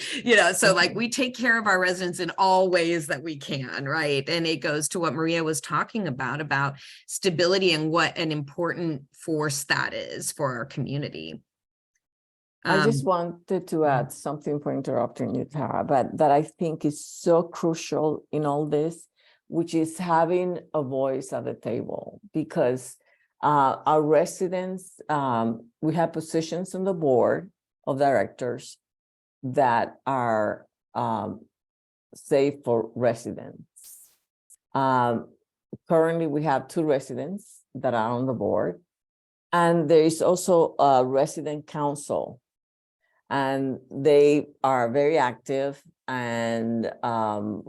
like we take care of our residents in all ways that we can, right? And it goes to what Maria was talking about stability and what an important force that is for our community. I just wanted to add something for interrupting you, Tara, but that I think is so crucial in all this, which is having a voice at the table, because our residents, we have positions on the board of directors that are safe for residents. Currently, we have 2 residents that are on the board, and there is also a resident council. And they are very active and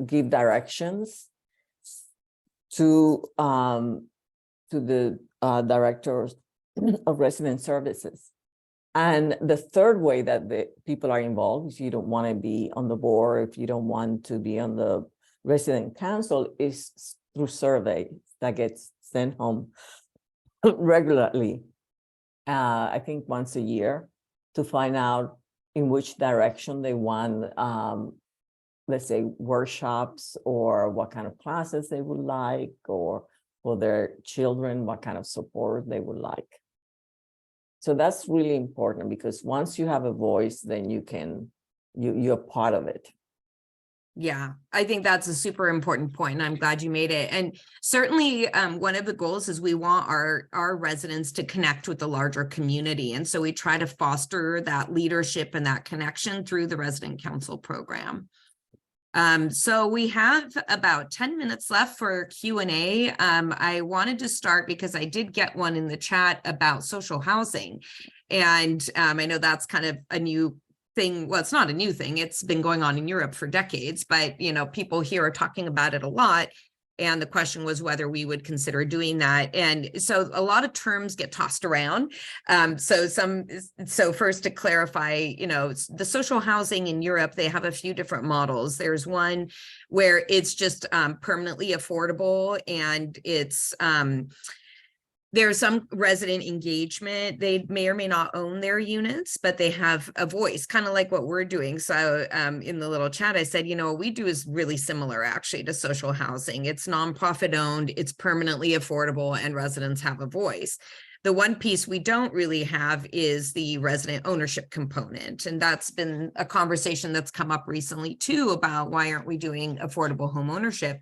give directions to the directors of resident services. And the third way that the people are involved, if you don't want to be on the board, if you don't want to be on the resident council, is through surveys that gets sent home regularly, I think once a year, to find out in which direction they want, let's say, workshops, or what kind of classes they would like, or for their children, what kind of support they would like. So that's really important, because once you have a voice, then you're part of it. Yeah, I think that's a super important point, and I'm glad you made it. And certainly one of the goals is we want our residents to connect with the larger community. And so we try to foster that leadership and that connection through the resident council program. So we have about 10 minutes left for Q&A. I wanted to start because I did get one in the chat about social housing. And I know that's kind of a new thing. Well, it's not a new thing. It's been going on in Europe for decades, but people here are talking about it a lot. And the question was whether we would consider doing that. And so a lot of terms get tossed around. So first to clarify, the social housing in Europe, they have a few different models. There's one where it's just permanently affordable, and it's there's some resident engagement. They may or may not own their units, but they have a voice, kind of like what we're doing. So in the little chat, I said, what we do is really similar actually to social housing. It's nonprofit owned, it's permanently affordable, and residents have a voice. The one piece we don't really have is the resident ownership component. And that's been a conversation that's come up recently too, about why aren't we doing affordable home ownership?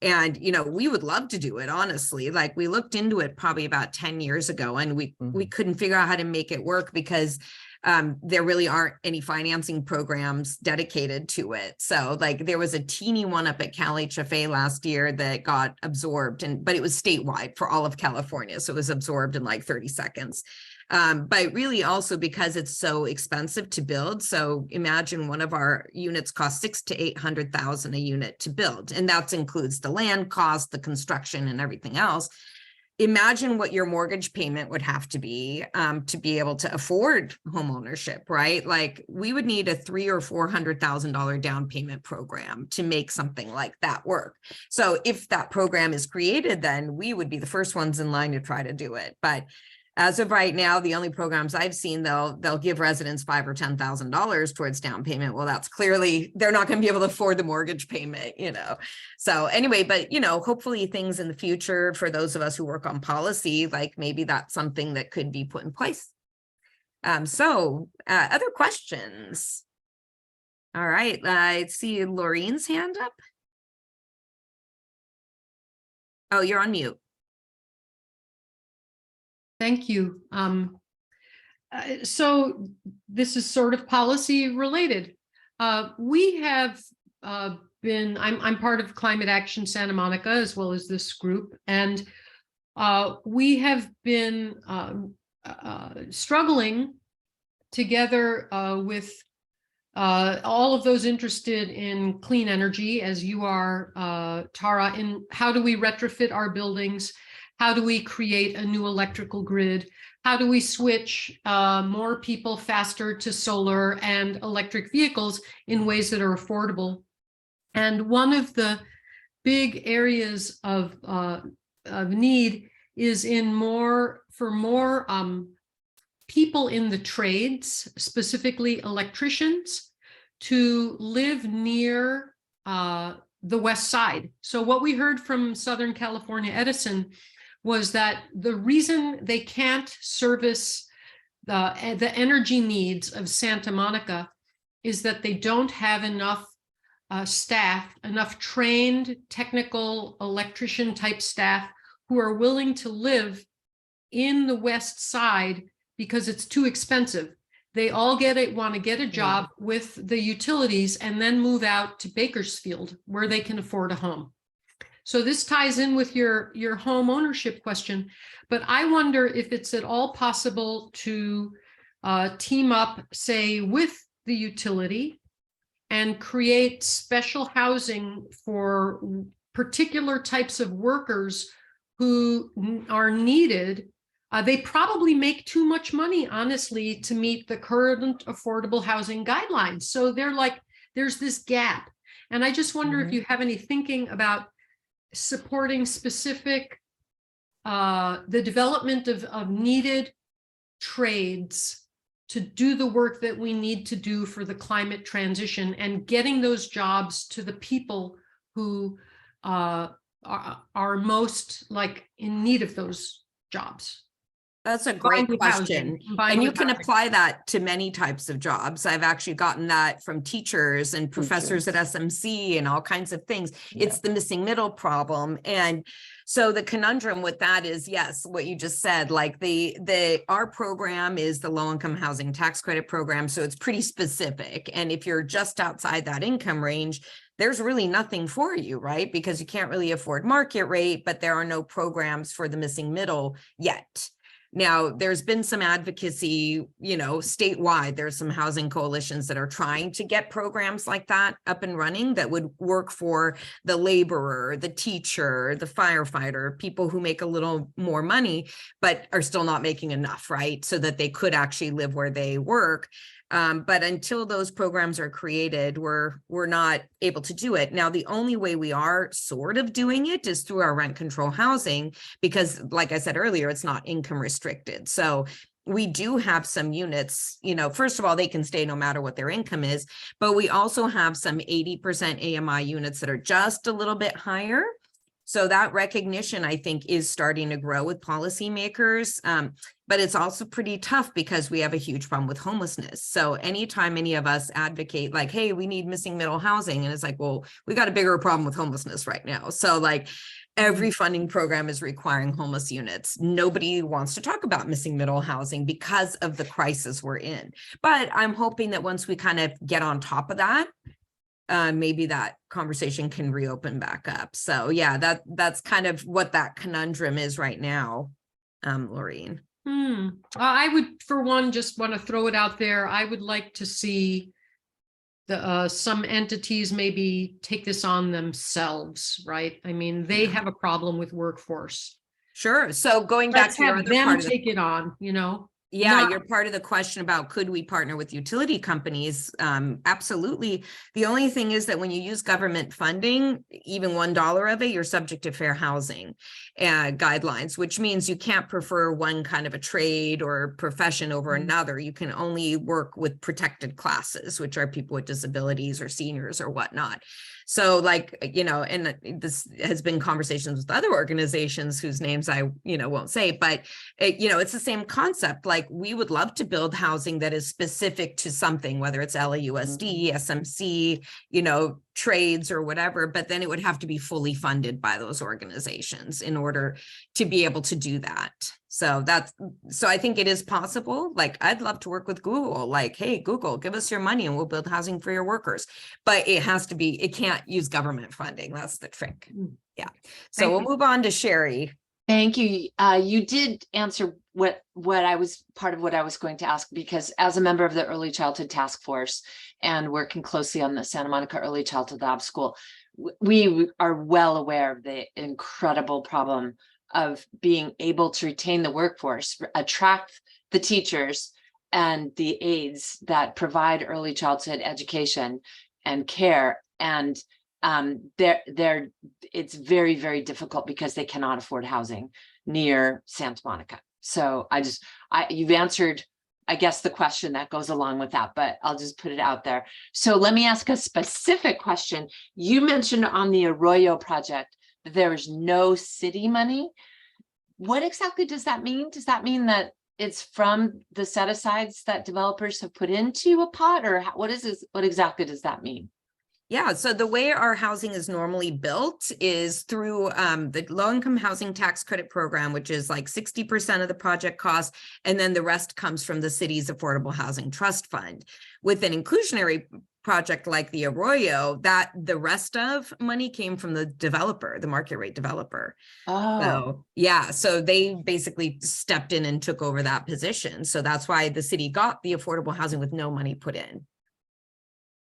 And, we would love to do it, honestly. Like, we looked into it probably about 10 years ago, and we couldn't figure out how to make it work, because there really aren't any financing programs dedicated to it. So like, there was a teeny one up at Cal HFA last year that got absorbed, but it was statewide for all of California. So it was absorbed in like 30 seconds. But really also because it's so expensive to build. So imagine one of our units costs $600,000 to $800,000 a unit to build, and that includes the land cost, the construction, and everything else. Imagine what your mortgage payment would have to be able to afford home ownership, right? Like, we would need a $300,000 or $400,000 down payment program to make something like that work. So if that program is created, then we would be the first ones in line to try to do it. But as of right now, the only programs I've seen, they'll give residents $5,000 or $10,000 towards down payment. Well, that's clearly, they're not going to be able to afford the mortgage payment, So anyway, but, hopefully things in the future for those of us who work on policy, like maybe that's something that could be put in place. Other questions? All right, I see Laureen's hand up. Oh, you're on mute. Thank you. So this is sort of policy related. We have I'm part of Climate Action Santa Monica, as well as this group, and we have been struggling together with all of those interested in clean energy, as you are, Tara, in how do we retrofit our buildings? How do we create a new electrical grid? How do we switch more people faster to solar and electric vehicles in ways that are affordable? And one of the big areas of need is for more people in the trades, specifically electricians, to live near the West Side. So what we heard from Southern California Edison was that the reason they can't service the energy needs of Santa Monica is that they don't have enough staff, enough trained technical electrician type staff who are willing to live in the West Side because it's too expensive. They all want to get a job with the utilities and then move out to Bakersfield, where they can afford a home. So this ties in with your home ownership question, but I wonder if it's at all possible to team up, say, with the utility and create special housing for particular types of workers who are needed. They probably make too much money, honestly, to meet the current affordable housing guidelines. So there's this gap. And I just wonder if you have any thinking about supporting specific, the development of needed trades to do the work that we need to do for the climate transition, and getting those jobs to the people who are most like in need of those jobs. That's a Combined great with question. housing, combined And you with can housing. apply that to many types of jobs. I've actually gotten that from teachers and professors at Teachers. SMC and all kinds of things. Yeah. It's the missing middle problem. And so the conundrum with that is, yes, what you just said, like our program is the low income housing tax credit program. So it's pretty specific. And if you're just outside that income range, there's really nothing for you, right? Because you can't really afford market rate, but there are no programs for the missing middle yet. Now, there's been some advocacy, statewide. There's some housing coalitions that are trying to get programs like that up and running that would work for the laborer, the teacher, the firefighter, people who make a little more money, but are still not making enough, right? So that they could actually live where they work. But until those programs are created, we're not able to do it. Now, the only way we are sort of doing it is through our rent control housing, because like I said earlier, it's not income restricted. So we do have some units, first of all, they can stay no matter what their income is, but we also have some 80% AMI units that are just a little bit higher. So that recognition, I think, is starting to grow with policymakers. But it's also pretty tough because we have a huge problem with homelessness. So anytime any of us advocate like, hey, we need missing middle housing, and it's like, well, we got a bigger problem with homelessness right now. So like every funding program is requiring homeless units. Nobody wants to talk about missing middle housing because of the crisis we're in. But I'm hoping that once we kind of get on top of that, maybe that conversation can reopen back up. So yeah, that's kind of what that conundrum is right now, Laureen. I would, for one, just want to throw it out there. I would like to see some entities maybe take this on themselves, right? I mean, they have a problem with workforce. Sure. So going back Let's to your have other them part of take it on, Yeah, you're part of the question about could we partner with utility companies? Absolutely. The only thing is that when you use government funding, even $1 of it, you're subject to fair housing guidelines, which means you can't prefer one kind of a trade or profession over another. You can only work with protected classes, which are people with disabilities or seniors or whatnot. So like, and this has been conversations with other organizations whose names I, won't say, but it's the same concept. Like we would love to build housing that is specific to something, whether it's LAUSD, SMC, trades or whatever, but then it would have to be fully funded by those organizations in order to be able to do that. So I think it is possible. Like I'd love to work with Google, like, hey, Google, give us your money and we'll build housing for your workers. But it can't use government funding. That's the trick. Yeah. So we'll move on to Sherry. Thank you. You did answer what I was part of what I was going to ask, because as a member of the Early Childhood Task Force and working closely on the Santa Monica Early Childhood Lab School, we are well aware of the incredible problem of being able to retain the workforce, attract the teachers and the aides that provide early childhood education and care. And it's very, very difficult because they cannot afford housing near Santa Monica. So you've answered, I guess, the question that goes along with that, but I'll just put it out there. So let me ask a specific question. You mentioned on the Arroyo project that there is no city money. What exactly does that mean? Does that mean that it's from the set-asides that developers have put into a pot, or what exactly does that mean? Yeah, so the way our housing is normally built is through the low-income housing tax credit program, which is like 60% of the project cost, and then the rest comes from the city's Affordable Housing Trust Fund. With an inclusionary project like the Arroyo, that the rest of money came from the developer, the market rate developer. Oh, so yeah, so they basically stepped in and took over that position. So that's why the city got the affordable housing with no money put in.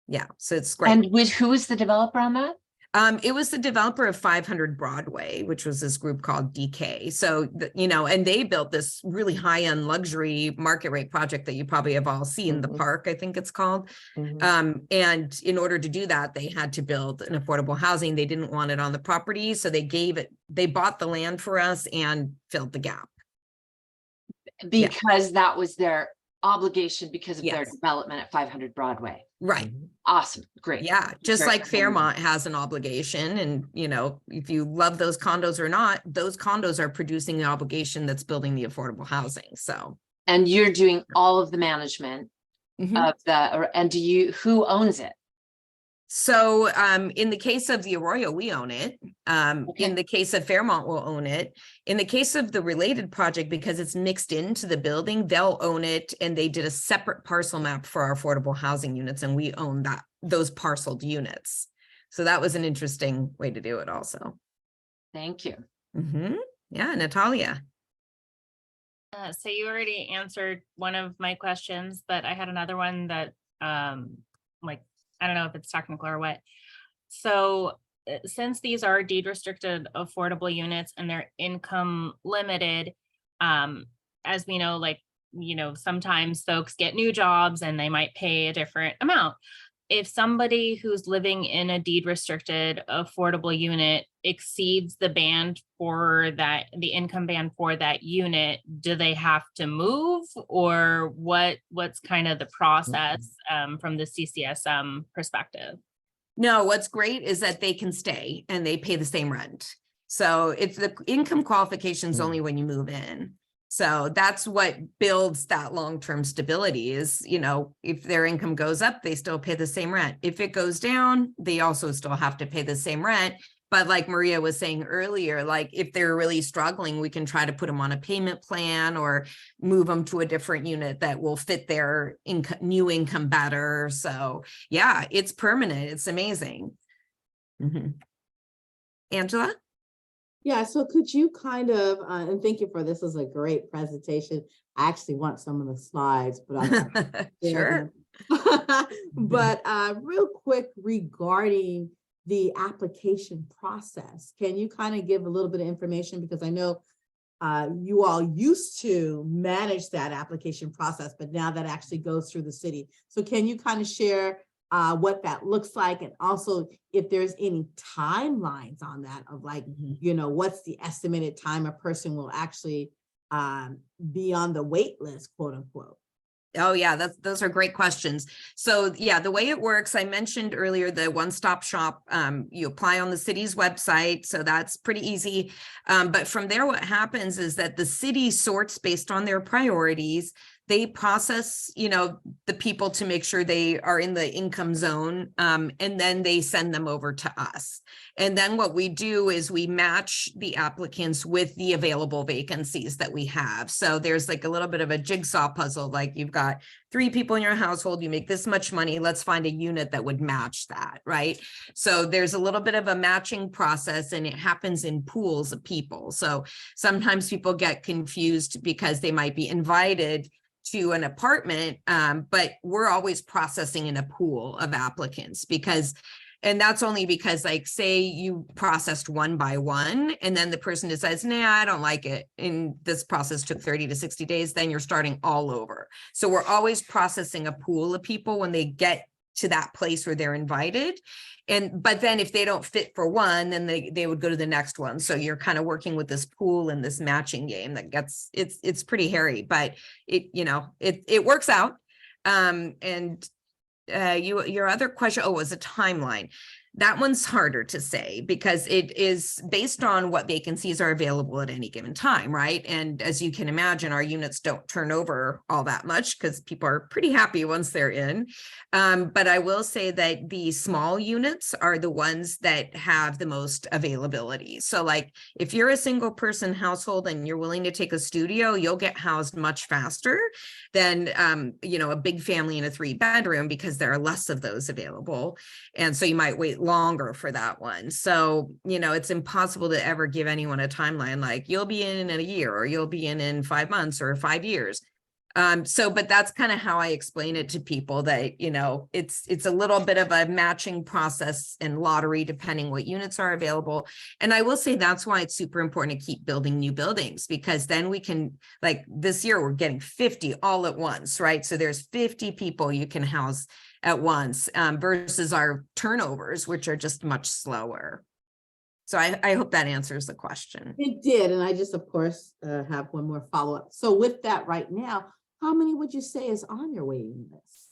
Yeah, so it's great. and who is the developer on that? It was the developer of 500 Broadway, which was this group called DK. So, and they built this really high-end luxury market rate project that you probably have all seen, the Park, I think it's called. And in order to do that, they had to build an affordable housing. They didn't want it on the property, so they bought the land for us and filled the gap. Because that was their obligation because of their Yes. development at 500 Broadway. Right. Awesome. Great. Yeah, just Very like Fairmont has an obligation, and if you love those condos or not, those condos are producing the obligation that's building the affordable housing. So, And you're doing all of the management Mhm. of and who owns it? So in the case of the Arroyo, we own it. Okay. In the case of Fairmont, we'll own it. In the case of the related project, because it's mixed into the building, they'll own it, and they did a separate parcel map for our affordable housing units, and we own those parceled units. So that was an interesting way to do it also. Thank you. Yeah, Natalia. So you already answered one of my questions, but I had another one that, I don't know if it's technical or what. So since these are deed restricted affordable units and they're income limited, as we know, sometimes folks get new jobs and they might pay a different amount. If somebody who's living in a deed restricted affordable unit exceeds the band for that, the income band for that unit, do they have to move, or what's kind of the process from the CCSM perspective? No, what's great is that they can stay and they pay the same rent. So it's the income qualifications only when you move in. So that's what builds that long-term stability is, if their income goes up, they still pay the same rent. If it goes down, they also still have to pay the same rent. But like Maria was saying earlier, like if they're really struggling, we can try to put them on a payment plan or move them to a different unit that will fit their new income better. So yeah, it's permanent. It's amazing. Angela? Yeah, so could you kind of, and thank you for this is a great presentation. I actually want some of the slides, but I'm Sure. But real quick regarding the application process, can you kind of give a little bit of information? Because I know you all used to manage that application process, but now that actually goes through the city. So can you kind of share what that looks like, and also if there's any timelines on that of what's the estimated time a person will actually be on the wait list, quote unquote? Oh yeah, those are great questions. So yeah, the way it works, I mentioned earlier, the one-stop shop, you apply on the city's website, so that's pretty easy. But from there, what happens is that the city sorts based on their priorities. They process, the people to make sure they are in the income zone, and then they send them over to us. And then what we do is we match the applicants with the available vacancies that we have. So there's like a little bit of a jigsaw puzzle, like you've got 3 people in your household, you make this much money, let's find a unit that would match that, right? So there's a little bit of a matching process, and it happens in pools of people. So sometimes people get confused because they might be invited to an apartment, but we're always processing in a pool of applicants and that's only because, like, say you processed one by one and then the person decides, nah, I don't like it, and this process took 30 to 60 days, then you're starting all over. So we're always processing a pool of people when they get to that place where they're invited. But then if they don't fit for one, then they would go to the next one. So you're kind of working with this pool and this matching game that it's pretty hairy, but it works out. Your other question, was a timeline. That one's harder to say because it is based on what vacancies are available at any given time, right? And as you can imagine, our units don't turn over all that much because people are pretty happy once they're in. But I will say that the small units are the ones that have the most availability. So like if you're a single person household and you're willing to take a studio, you'll get housed much faster than a big family in a 3-bedroom because there are less of those available. And so you might wait longer for that one. So, it's impossible to ever give anyone a timeline like you'll be in a year or you'll be in 5 months or 5 years. But that's kind of how I explain it to people, that, it's a little bit of a matching process and lottery depending what units are available. And I will say that's why it's super important to keep building new buildings, because then we can, like this year, we're getting 50 all at once, right? So there's 50 people you can house at once, versus our turnovers, which are just much slower. So I hope that answers the question. It did, and I just, of course, have one more follow-up. So with that right now, how many would you say is on your waiting list?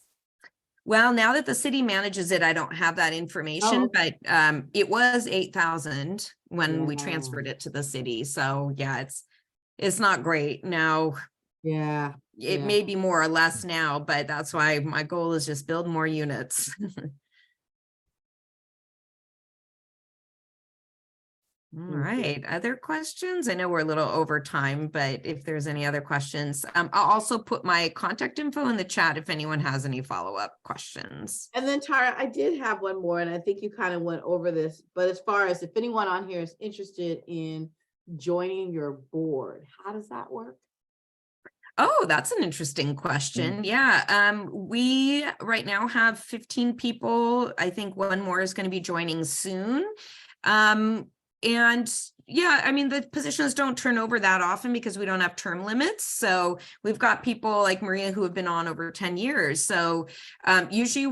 Well, now that the city manages it, I don't have that information, but it was 8,000 when we transferred it to the city. So yeah, it's not great now. Yeah. It may be more or less now, but that's why my goal is just build more units. All right, other questions? I know we're a little over time, but if there's any other questions, I'll also put my contact info in the chat if anyone has any follow-up questions. And then Tara, I did have one more, and I think you kind of went over this, but as far as if anyone on here is interested in joining your board, how does that work? Oh, that's an interesting question. Yeah, we right now have 15 people. I think one more is going to be joining soon. And yeah, I mean, the positions don't turn over that often because we don't have term limits. So we've got people like Maria who have been on over 10 years. So usually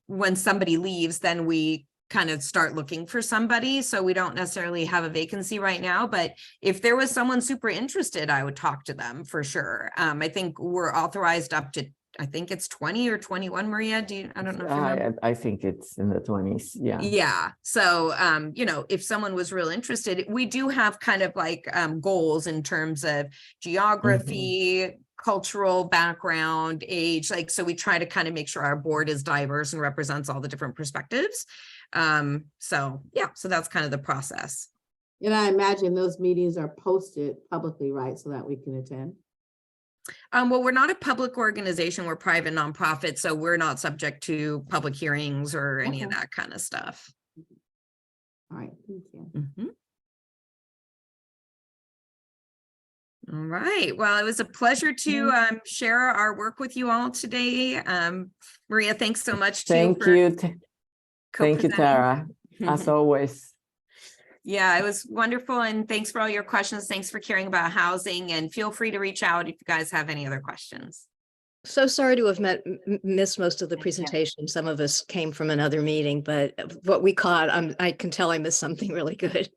when somebody leaves, then we kind of start looking for somebody. So we don't necessarily have a vacancy right now, but if there was someone super interested, I would talk to them for sure. I think we're authorized up to, I think it's 20 or 21, Maria. I don't know if you remember. I think it's in the 20s. Yeah. Yeah. So, if someone was real interested, we do have kind of like goals in terms of geography, cultural background, age, so we try to kind of make sure our board is diverse and represents all the different perspectives. So that's kind of the process. And I imagine those meetings are posted publicly, right? So that we can attend. Well, we're not a public organization, we're private nonprofit, so we're not subject to public hearings or any of that kind of stuff. All right, thank you. All right, well, it was a pleasure to share our work with you all today. Maria, thanks so much. Thank you. Thank you, Tara, as always. Yeah, it was wonderful. And thanks for all your questions. Thanks for caring about housing, and feel free to reach out if you guys have any other questions. So sorry to have missed most of the presentation. Some of us came from another meeting, but what we caught, I can tell I missed something really good.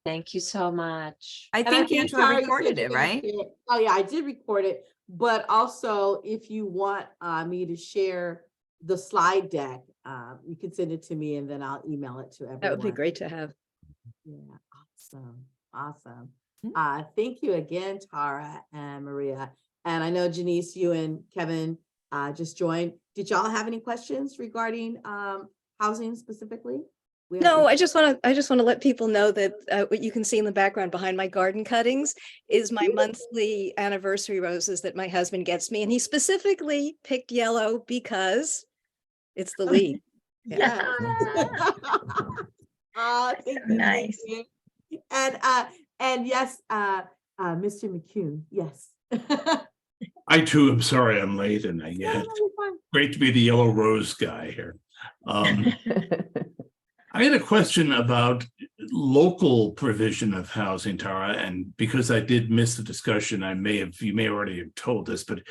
Thank you so much. I think Angela recorded it, right? Oh yeah, I did record it. But also, if you want me to share the slide deck, you can send it to me and then I'll email it to everyone. That would be great to have. Yeah, awesome. Thank you again, Tara and Maria. And I know Janice, you and Kevin just joined. Did y'all have any questions regarding housing specifically? No, I just want to let people know that what you can see in the background behind my garden cuttings is my monthly anniversary roses that my husband gets me, and he specifically picked yellow because it's the leaf. Yeah. Nice. And yes, Mr. McCune, yes. I too am sorry I'm late, and great to be the yellow rose guy here. I had a question about local provision of housing, Tara, and because I did miss the discussion, you may already have told this, but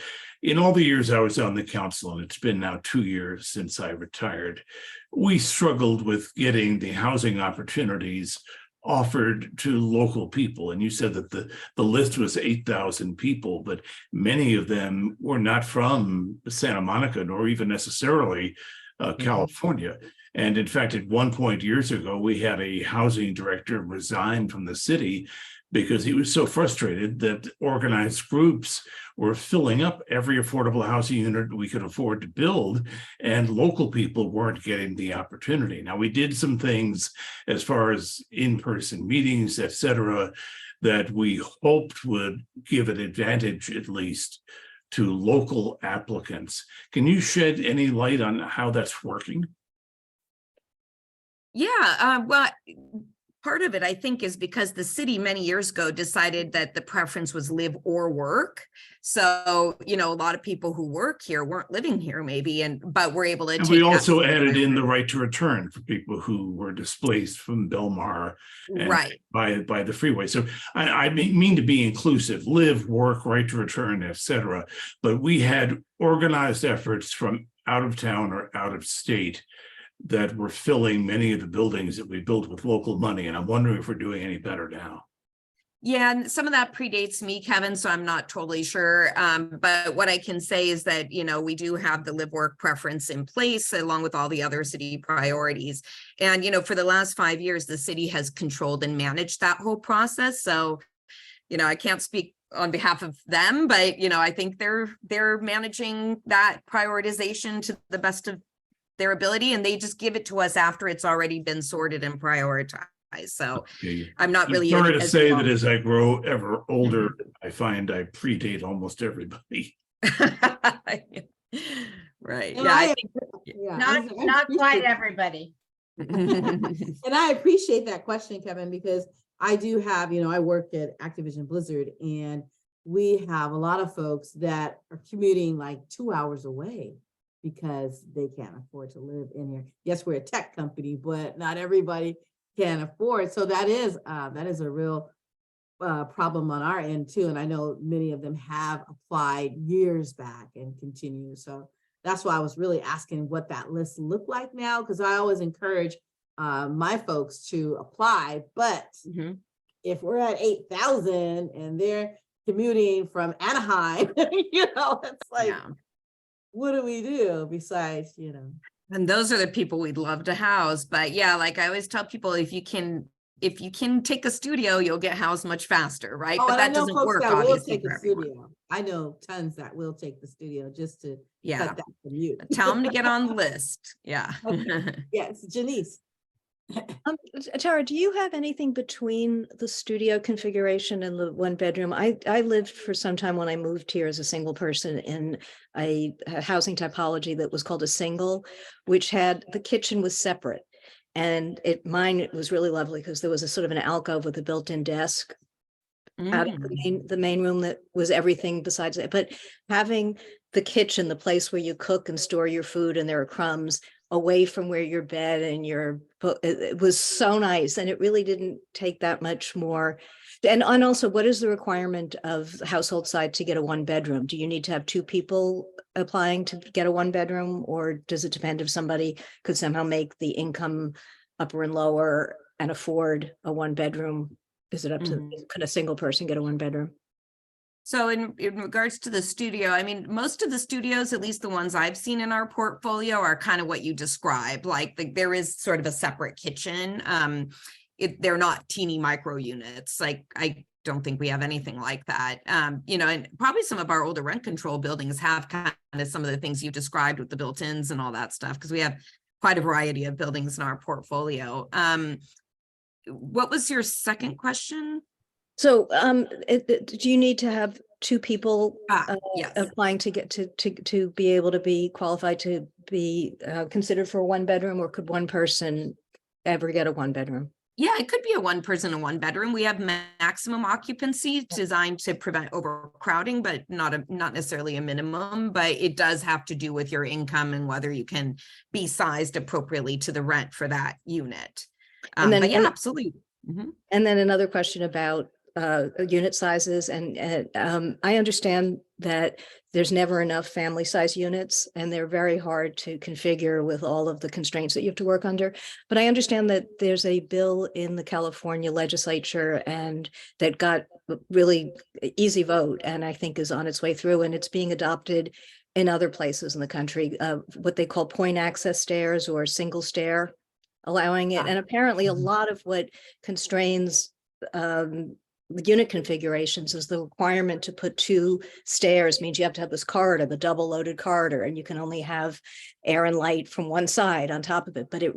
in all the years I was on the council, and it's been now 2 years since I retired, we struggled with getting the housing opportunities offered to local people. And you said that the list was 8,000 people, but many of them were not from Santa Monica, nor even necessarily California. And in fact, at one point years ago, we had a housing director resign from the city because he was so frustrated that organized groups were filling up every affordable housing unit we could afford to build, and local people weren't getting the opportunity. Now, we did some things as far as in-person meetings, et cetera, that we hoped would give an advantage, at least, to local applicants. Can you shed any light on how that's working? Yeah, well, part of it, I think, is because the city many years ago decided that the preference was live or work. So, a lot of people who work here weren't living here maybe, but were able to And take we that also added priority. in the right to return for people who were displaced from Belmar and Right. by the freeway. So I mean to be inclusive, live, work, right to return, etc. But we had organized efforts from out of town or out of state that were filling many of the buildings that we built with local money. And I'm wondering if we're doing any better now. Yeah, and some of that predates me, Kevin, so I'm not totally sure. But what I can say is that, we do have the live work preference in place along with all the other city priorities. And, for the last 5 years, the city has controlled and managed that whole process. So, I can't speak on behalf of them, but, I think they're managing that prioritization to the best of their ability, and they just give it to us after it's already been sorted and prioritized. So Okay. I'm not really sorry to as say involved. that as I grow ever older, I find I predate almost everybody. Right. And Yeah. I, I think, yeah, Not quite everybody. and I appreciate that question, Kevin, because I do have, I work at Activision Blizzard, and we have a lot of folks that are commuting like 2 hours away because they can't afford to live in here. Yes, we're a tech company, but not everybody can afford. So that is a real problem on our end too. And I know many of them have applied years back and continue. So that's why I was really asking what that list looked like now, because I always encourage my folks to apply. But if we're at 8,000 and they're commuting from Anaheim, it's like, yeah. what do we do besides, And those are the people we'd love to house. But yeah, like I always tell people, if you can take a studio, you'll get housed much faster, right? Oh, but and I that know doesn't folks work, that will obviously, take for a everyone. studio. I know tons that will take the studio just to Yeah. cut that commute. Tell them to get on the list. Yeah. Yes, Janice. Tara, do you have anything between the studio configuration and the one bedroom? I lived for some time when I moved here as a single person in a housing typology that was called a single, which had the kitchen was separate. And mine was really lovely because there was a sort of an alcove with a built-in desk out of the main room that was everything besides it. But having the kitchen, the place where you cook and store your food and there are crumbs, away from where your bed and your book, it was so nice. And it really didn't take that much more. And also, what is the requirement of the household side to get a one bedroom? Do you need to have two people applying to get a one bedroom, or does it depend if somebody could somehow make the income upper and lower and afford a one bedroom? Is it up to, could a single person get a one bedroom? So in regards to the studio, I mean, most of the studios, at least the ones I've seen in our portfolio, are kind of what you described. Like there is sort of a separate kitchen. They're not teeny micro units. Like I don't think we have anything like that. And probably some of our older rent control buildings have kind of some of the things you described with the built-ins and all that stuff, because we have quite a variety of buildings in our portfolio. What was your second question? So do you need to have two people yes. applying to get to be able to be qualified to be considered for a one bedroom, or could one person ever get a one bedroom? Yeah, it could be a one person and one bedroom. We have maximum occupancy designed to prevent overcrowding, but not necessarily a minimum, but it does have to do with your income and whether you can be sized appropriately to the rent for that unit. But yeah, absolutely. And then another question about unit sizes, and I understand that there's never enough family size units, and they're very hard to configure with all of the constraints that you have to work under. But I understand that there's a bill in the California legislature and that got really easy vote, and I think is on its way through, and it's being adopted in other places in the country, what they call point access stairs or single stair, allowing it. And apparently a lot of what constrains the unit configurations is the requirement to put two stairs means you have to have this corridor, the double loaded corridor, and you can only have air and light from one side on top of it. But it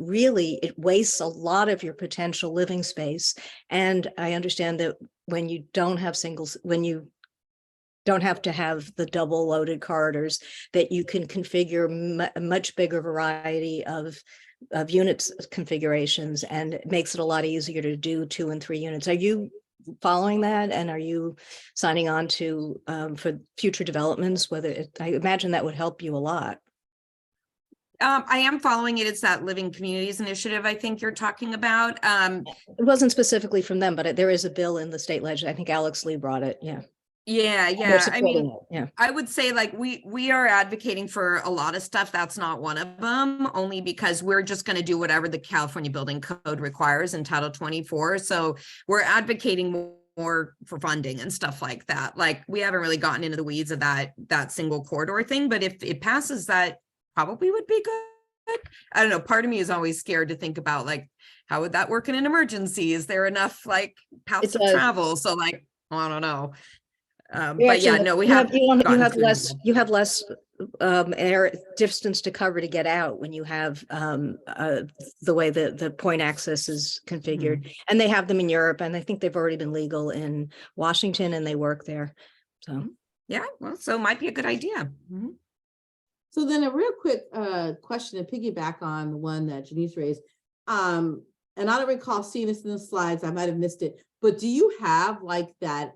wastes a lot of your potential living space. And I understand that when you don't have when you don't have to have the double loaded corridors, that you can configure a much bigger variety of units configurations, and it makes it a lot easier to do 2 and 3 units. Are you following that? And are you signing on to for future developments? I imagine that would help you a lot. I am following it. It's that Living Communities Initiative I think you're talking about. It wasn't specifically from them, but there is a bill in the state legislature. I think Alex Lee brought it. Yeah. Yeah, They're yeah. I supporting mean, it. Yeah. I would say like we are advocating for a lot of stuff. That's not one of them, only because we're just going to do whatever the California Building Code requires in Title 24. So we're advocating more for funding and stuff like that. Like we haven't really gotten into the weeds of that single corridor thing, but if it passes, that probably would be good. I don't know. Part of me is always scared to think about like, how would that work in an emergency? Is there enough like paths of travel? So like, I don't know. But yeah, no, we have you have less air distance to cover to get out when you have the way the point access is configured. And they have them in Europe, and I think they've already been legal in Washington, and they work there. So yeah, well, so it might be a good idea. So then a real quick question to piggyback on the one that Janice raised. And I don't recall seeing this in the slides, I might have missed it, but do you have like that,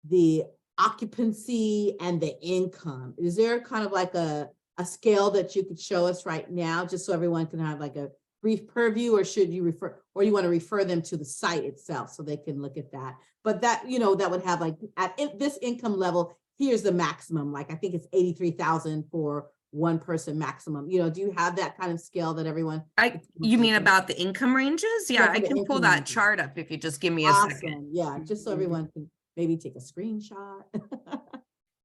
the occupancy and the income? Is there kind of like a scale that you could show us right now, just so everyone can have like a brief purview, or should you you want to refer them to the site itself so they can look at that? But that, that would have like at this income level, here's the maximum, like I think it's 83,000 for one person maximum. Do you have that kind of scale that everyone? You mean about the income ranges? Yeah, I can pull that ranges. chart up if you just give me a Awesome. second. Yeah, just so everyone can maybe take a screenshot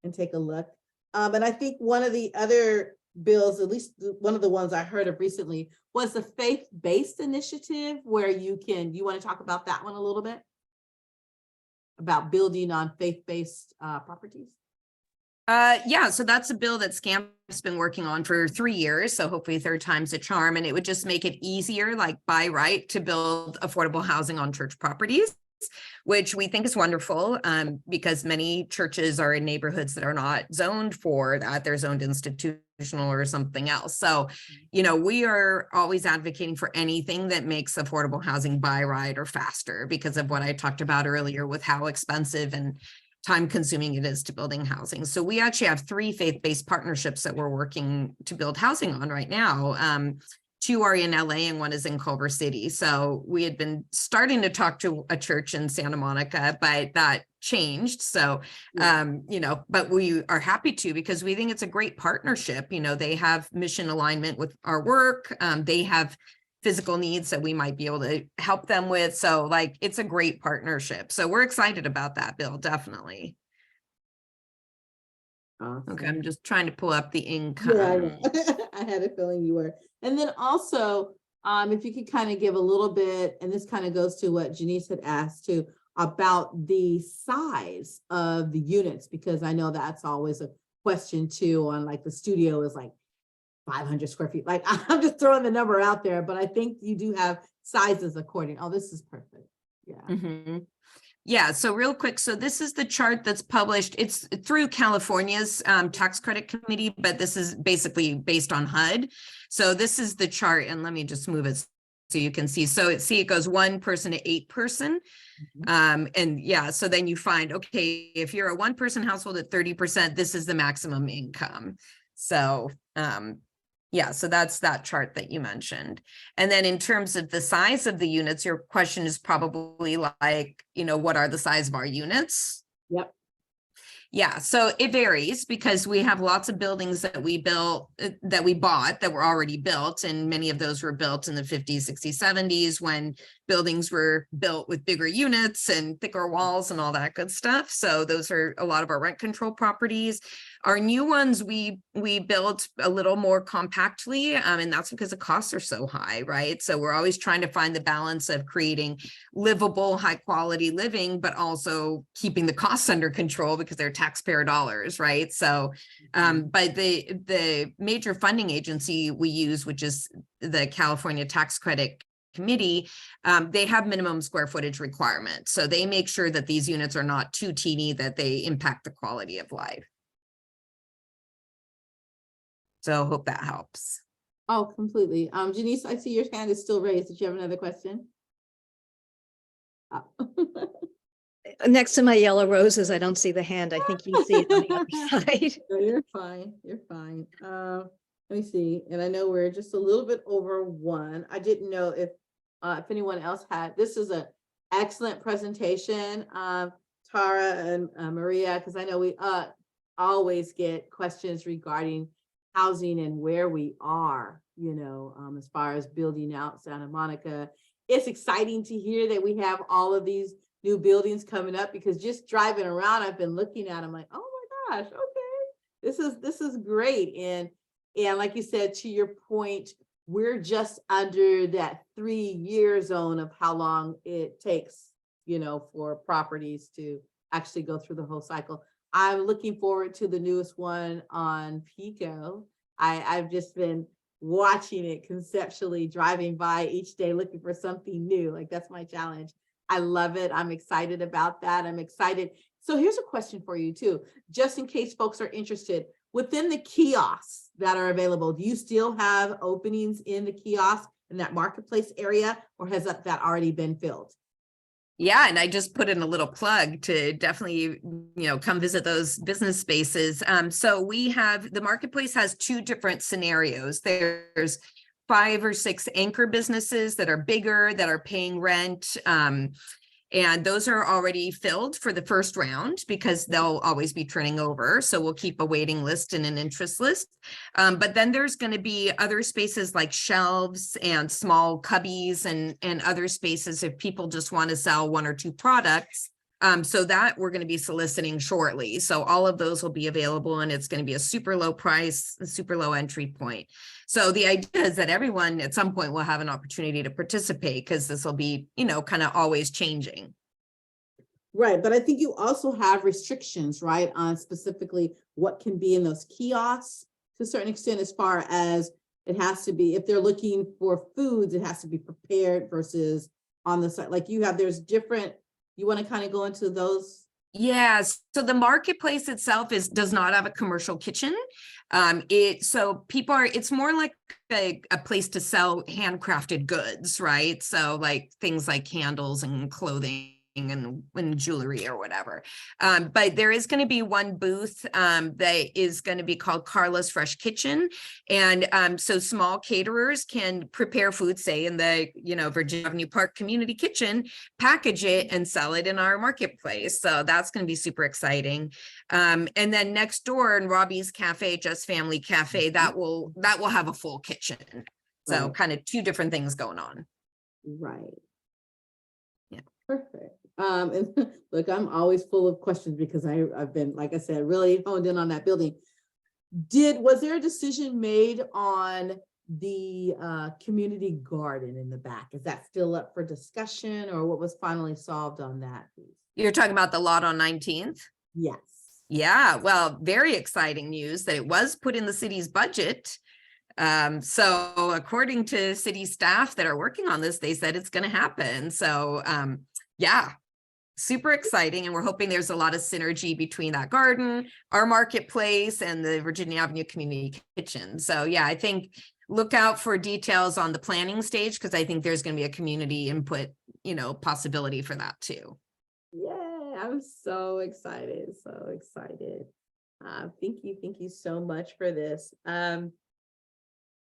and take a look. And I think one of the other bills, at least one of the ones I heard of recently, was the faith-based initiative, where you want to talk about that one a little bit? About building on faith-based properties? Yeah, so that's a bill that SCAMP's been working on for 3 years. So hopefully third time's a charm, and it would just make it easier, like by right, to build affordable housing on church properties, which we think is wonderful, because many churches are in neighborhoods that are not zoned for that. They're zoned institutional or something else. So, we are always advocating for anything that makes affordable housing by right or faster, because of what I talked about earlier with how expensive and time consuming it is to building housing. So we actually have 3 faith-based partnerships that we're working to build housing on right now. 2 are in LA and 1 is in Culver City. So we had been starting to talk to a church in Santa Monica, but that changed. So, but we are happy to, because we think it's a great partnership. They have mission alignment with our work. They have physical needs that we might be able to help them with. So like, it's a great partnership. So we're excited about that bill, definitely. Awesome. Okay, I'm just trying to pull up the income. Yeah, I had a feeling you were. And then also, if you could kind of give a little bit, and this kind of goes to what Janice had asked too, about the size of the units, because I know that's always a question too, on like the studio is like 500 square feet. Like I'm just throwing the number out there, but I think you do have sizes according. Oh, this is perfect. Yeah. Yeah, so real quick, so this is the chart that's published. It's through California's tax credit committee, but this is basically based on HUD. So this is the chart, and let me just move it so you can see. So it goes 1 person to 8 person. And yeah, so then you find, okay, if you're a 1 person household at 30%, this is the maximum income. So yeah, so that's that chart that you mentioned. And then in terms of the size of the units, your question is probably like, what are the size of our units? Yep. Yeah, so it varies, because we have lots of buildings that we bought that were already built, and many of those were built in the 50s, 60s, 70s, when buildings were built with bigger units and thicker walls and all that good stuff. So those are a lot of our rent control properties. Our new ones, we built a little more compactly, and that's because the costs are so high, right? So we're always trying to find the balance of creating livable, high quality living, but also keeping the costs under control, because they're taxpayer dollars, right? So, but the major funding agency we use, which is the California Tax Credit committee, they have minimum square footage requirements. So they make sure that these units are not too teeny, that they impact the quality of life. So hope that helps. Oh, completely. Janice, I see your hand is still raised. Did you have another question? Oh. Next to my yellow roses, I don't see the hand. I think you see it on the other side. No, you're fine. You're fine. Let me see. And I know we're just a little bit over one. I didn't know if anyone else had. This is an excellent presentation, Tara and Maria, because I know we always get questions regarding housing and where we are, you know, as far as building out Santa Monica. It's exciting to hear that we have all of these new buildings coming up, because just driving around, I've been looking at them like, oh my gosh, okay, this is great. And like you said, to your point, we're just under that 3-year zone of how long it takes, you know, for properties to actually go through the whole cycle. I'm looking forward to the newest one on Pico. I've just been watching it conceptually, driving by each day, looking for something new. Like, that's my challenge. I love it. I'm excited about that. I'm excited. So here's a question for you too, just in case folks are interested. Within the kiosks that are available, do you still have openings in the kiosk in that marketplace area, or has that already been filled? Yeah, and I just put in a little plug to definitely, you know, come visit those business spaces. So we have, the marketplace has 2 different scenarios. There's 5 or 6 anchor businesses that are bigger, that are paying rent. And those are already filled for the first round because they'll always be turning over. So we'll keep a waiting list and an interest list. But then there's going to be other spaces like shelves and small cubbies and other spaces if people just want to sell 1 or 2 products. So that we're going to be soliciting shortly. So all of those will be available, and it's going to be a super low price, a super low entry point. So the idea is that everyone at some point will have an opportunity to participate, because this will be, you know, kind of always changing. Right, but I think you also have restrictions, right, on specifically what can be in those kiosks to a certain extent, as far as it has to be, if they're looking for foods, it has to be prepared versus on the side. Like you have, there's different, you want to kind of go into those? Yes. So the marketplace itself does not have a commercial kitchen. So people are, it's more like a place to sell handcrafted goods, right? So like things like candles and clothing and jewelry or whatever. But there is going to be one booth that is going to be called Carla's Fresh Kitchen. And so small caterers can prepare food, say in the, you know, Virginia Avenue Park Community Kitchen, package it and sell it in our marketplace. So that's going to be super exciting. And then next door in Robbie's Cafe, Just Family Cafe, that will have a full kitchen. So Right. kind of 2 different things going on. Right. Yeah. Perfect. And look, I'm always full of questions because I've been, like I said, really honed in on that building. Was there a decision made on the community garden in the back? Is that still up for discussion, or what was finally solved on that piece? You're talking about the lot on 19th? Yes. Yeah, well, very exciting news that it was put in the city's budget. So according to city staff that are working on this, they said it's going to happen. So yeah, super exciting. And we're hoping there's a lot of synergy between that garden, our marketplace, and the Virginia Avenue Community Kitchen. So yeah, I think look out for details on the planning stage, because I think there's going to be a community input, you know, possibility for that too. Yay, I'm so excited, so excited. Thank you so much for this. So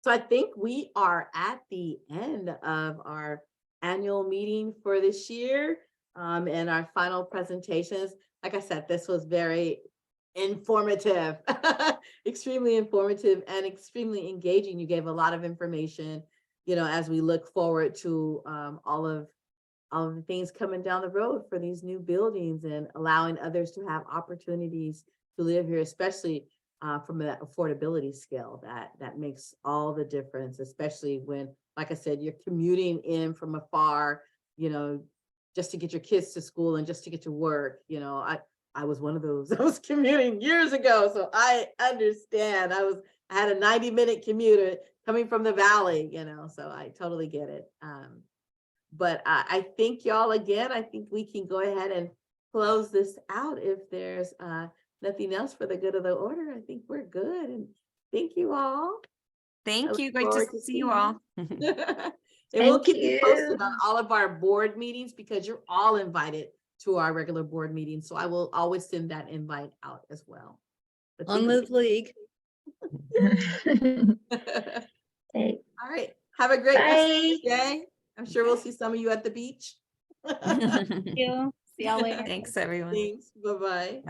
I think we are at the end of our annual meeting for this year, and our final presentations. Like I said, this was very informative, extremely informative and extremely engaging. You gave a lot of information, you know, as we look forward to all of the things coming down the road for these new buildings and allowing others to have opportunities to live here, especially from that affordability scale. That makes all the difference, especially when, like I said, you're commuting in from afar, you know, just to get your kids to school and just to get to work. You know, I was one of those. I was commuting years ago, so I understand. I had a 90-minute commute coming from the valley, you know, so I totally get it. But I thank y'all again. I think we can go ahead and close this out if there's nothing else for the good of the order. I think we're good. And thank you all. Thank look you. Great to forward to see you seeing all. And we'll Thank keep you posted you. on all of our board meetings because you're all invited to our regular board meetings. So I will always send that invite out as well. But On thank Live League. you. Okay, All right. Have a great rest of bye. the day. I'm sure we'll see some of you at the beach. Thank you. See y'all later. Thanks, everyone. Thanks. Bye-bye.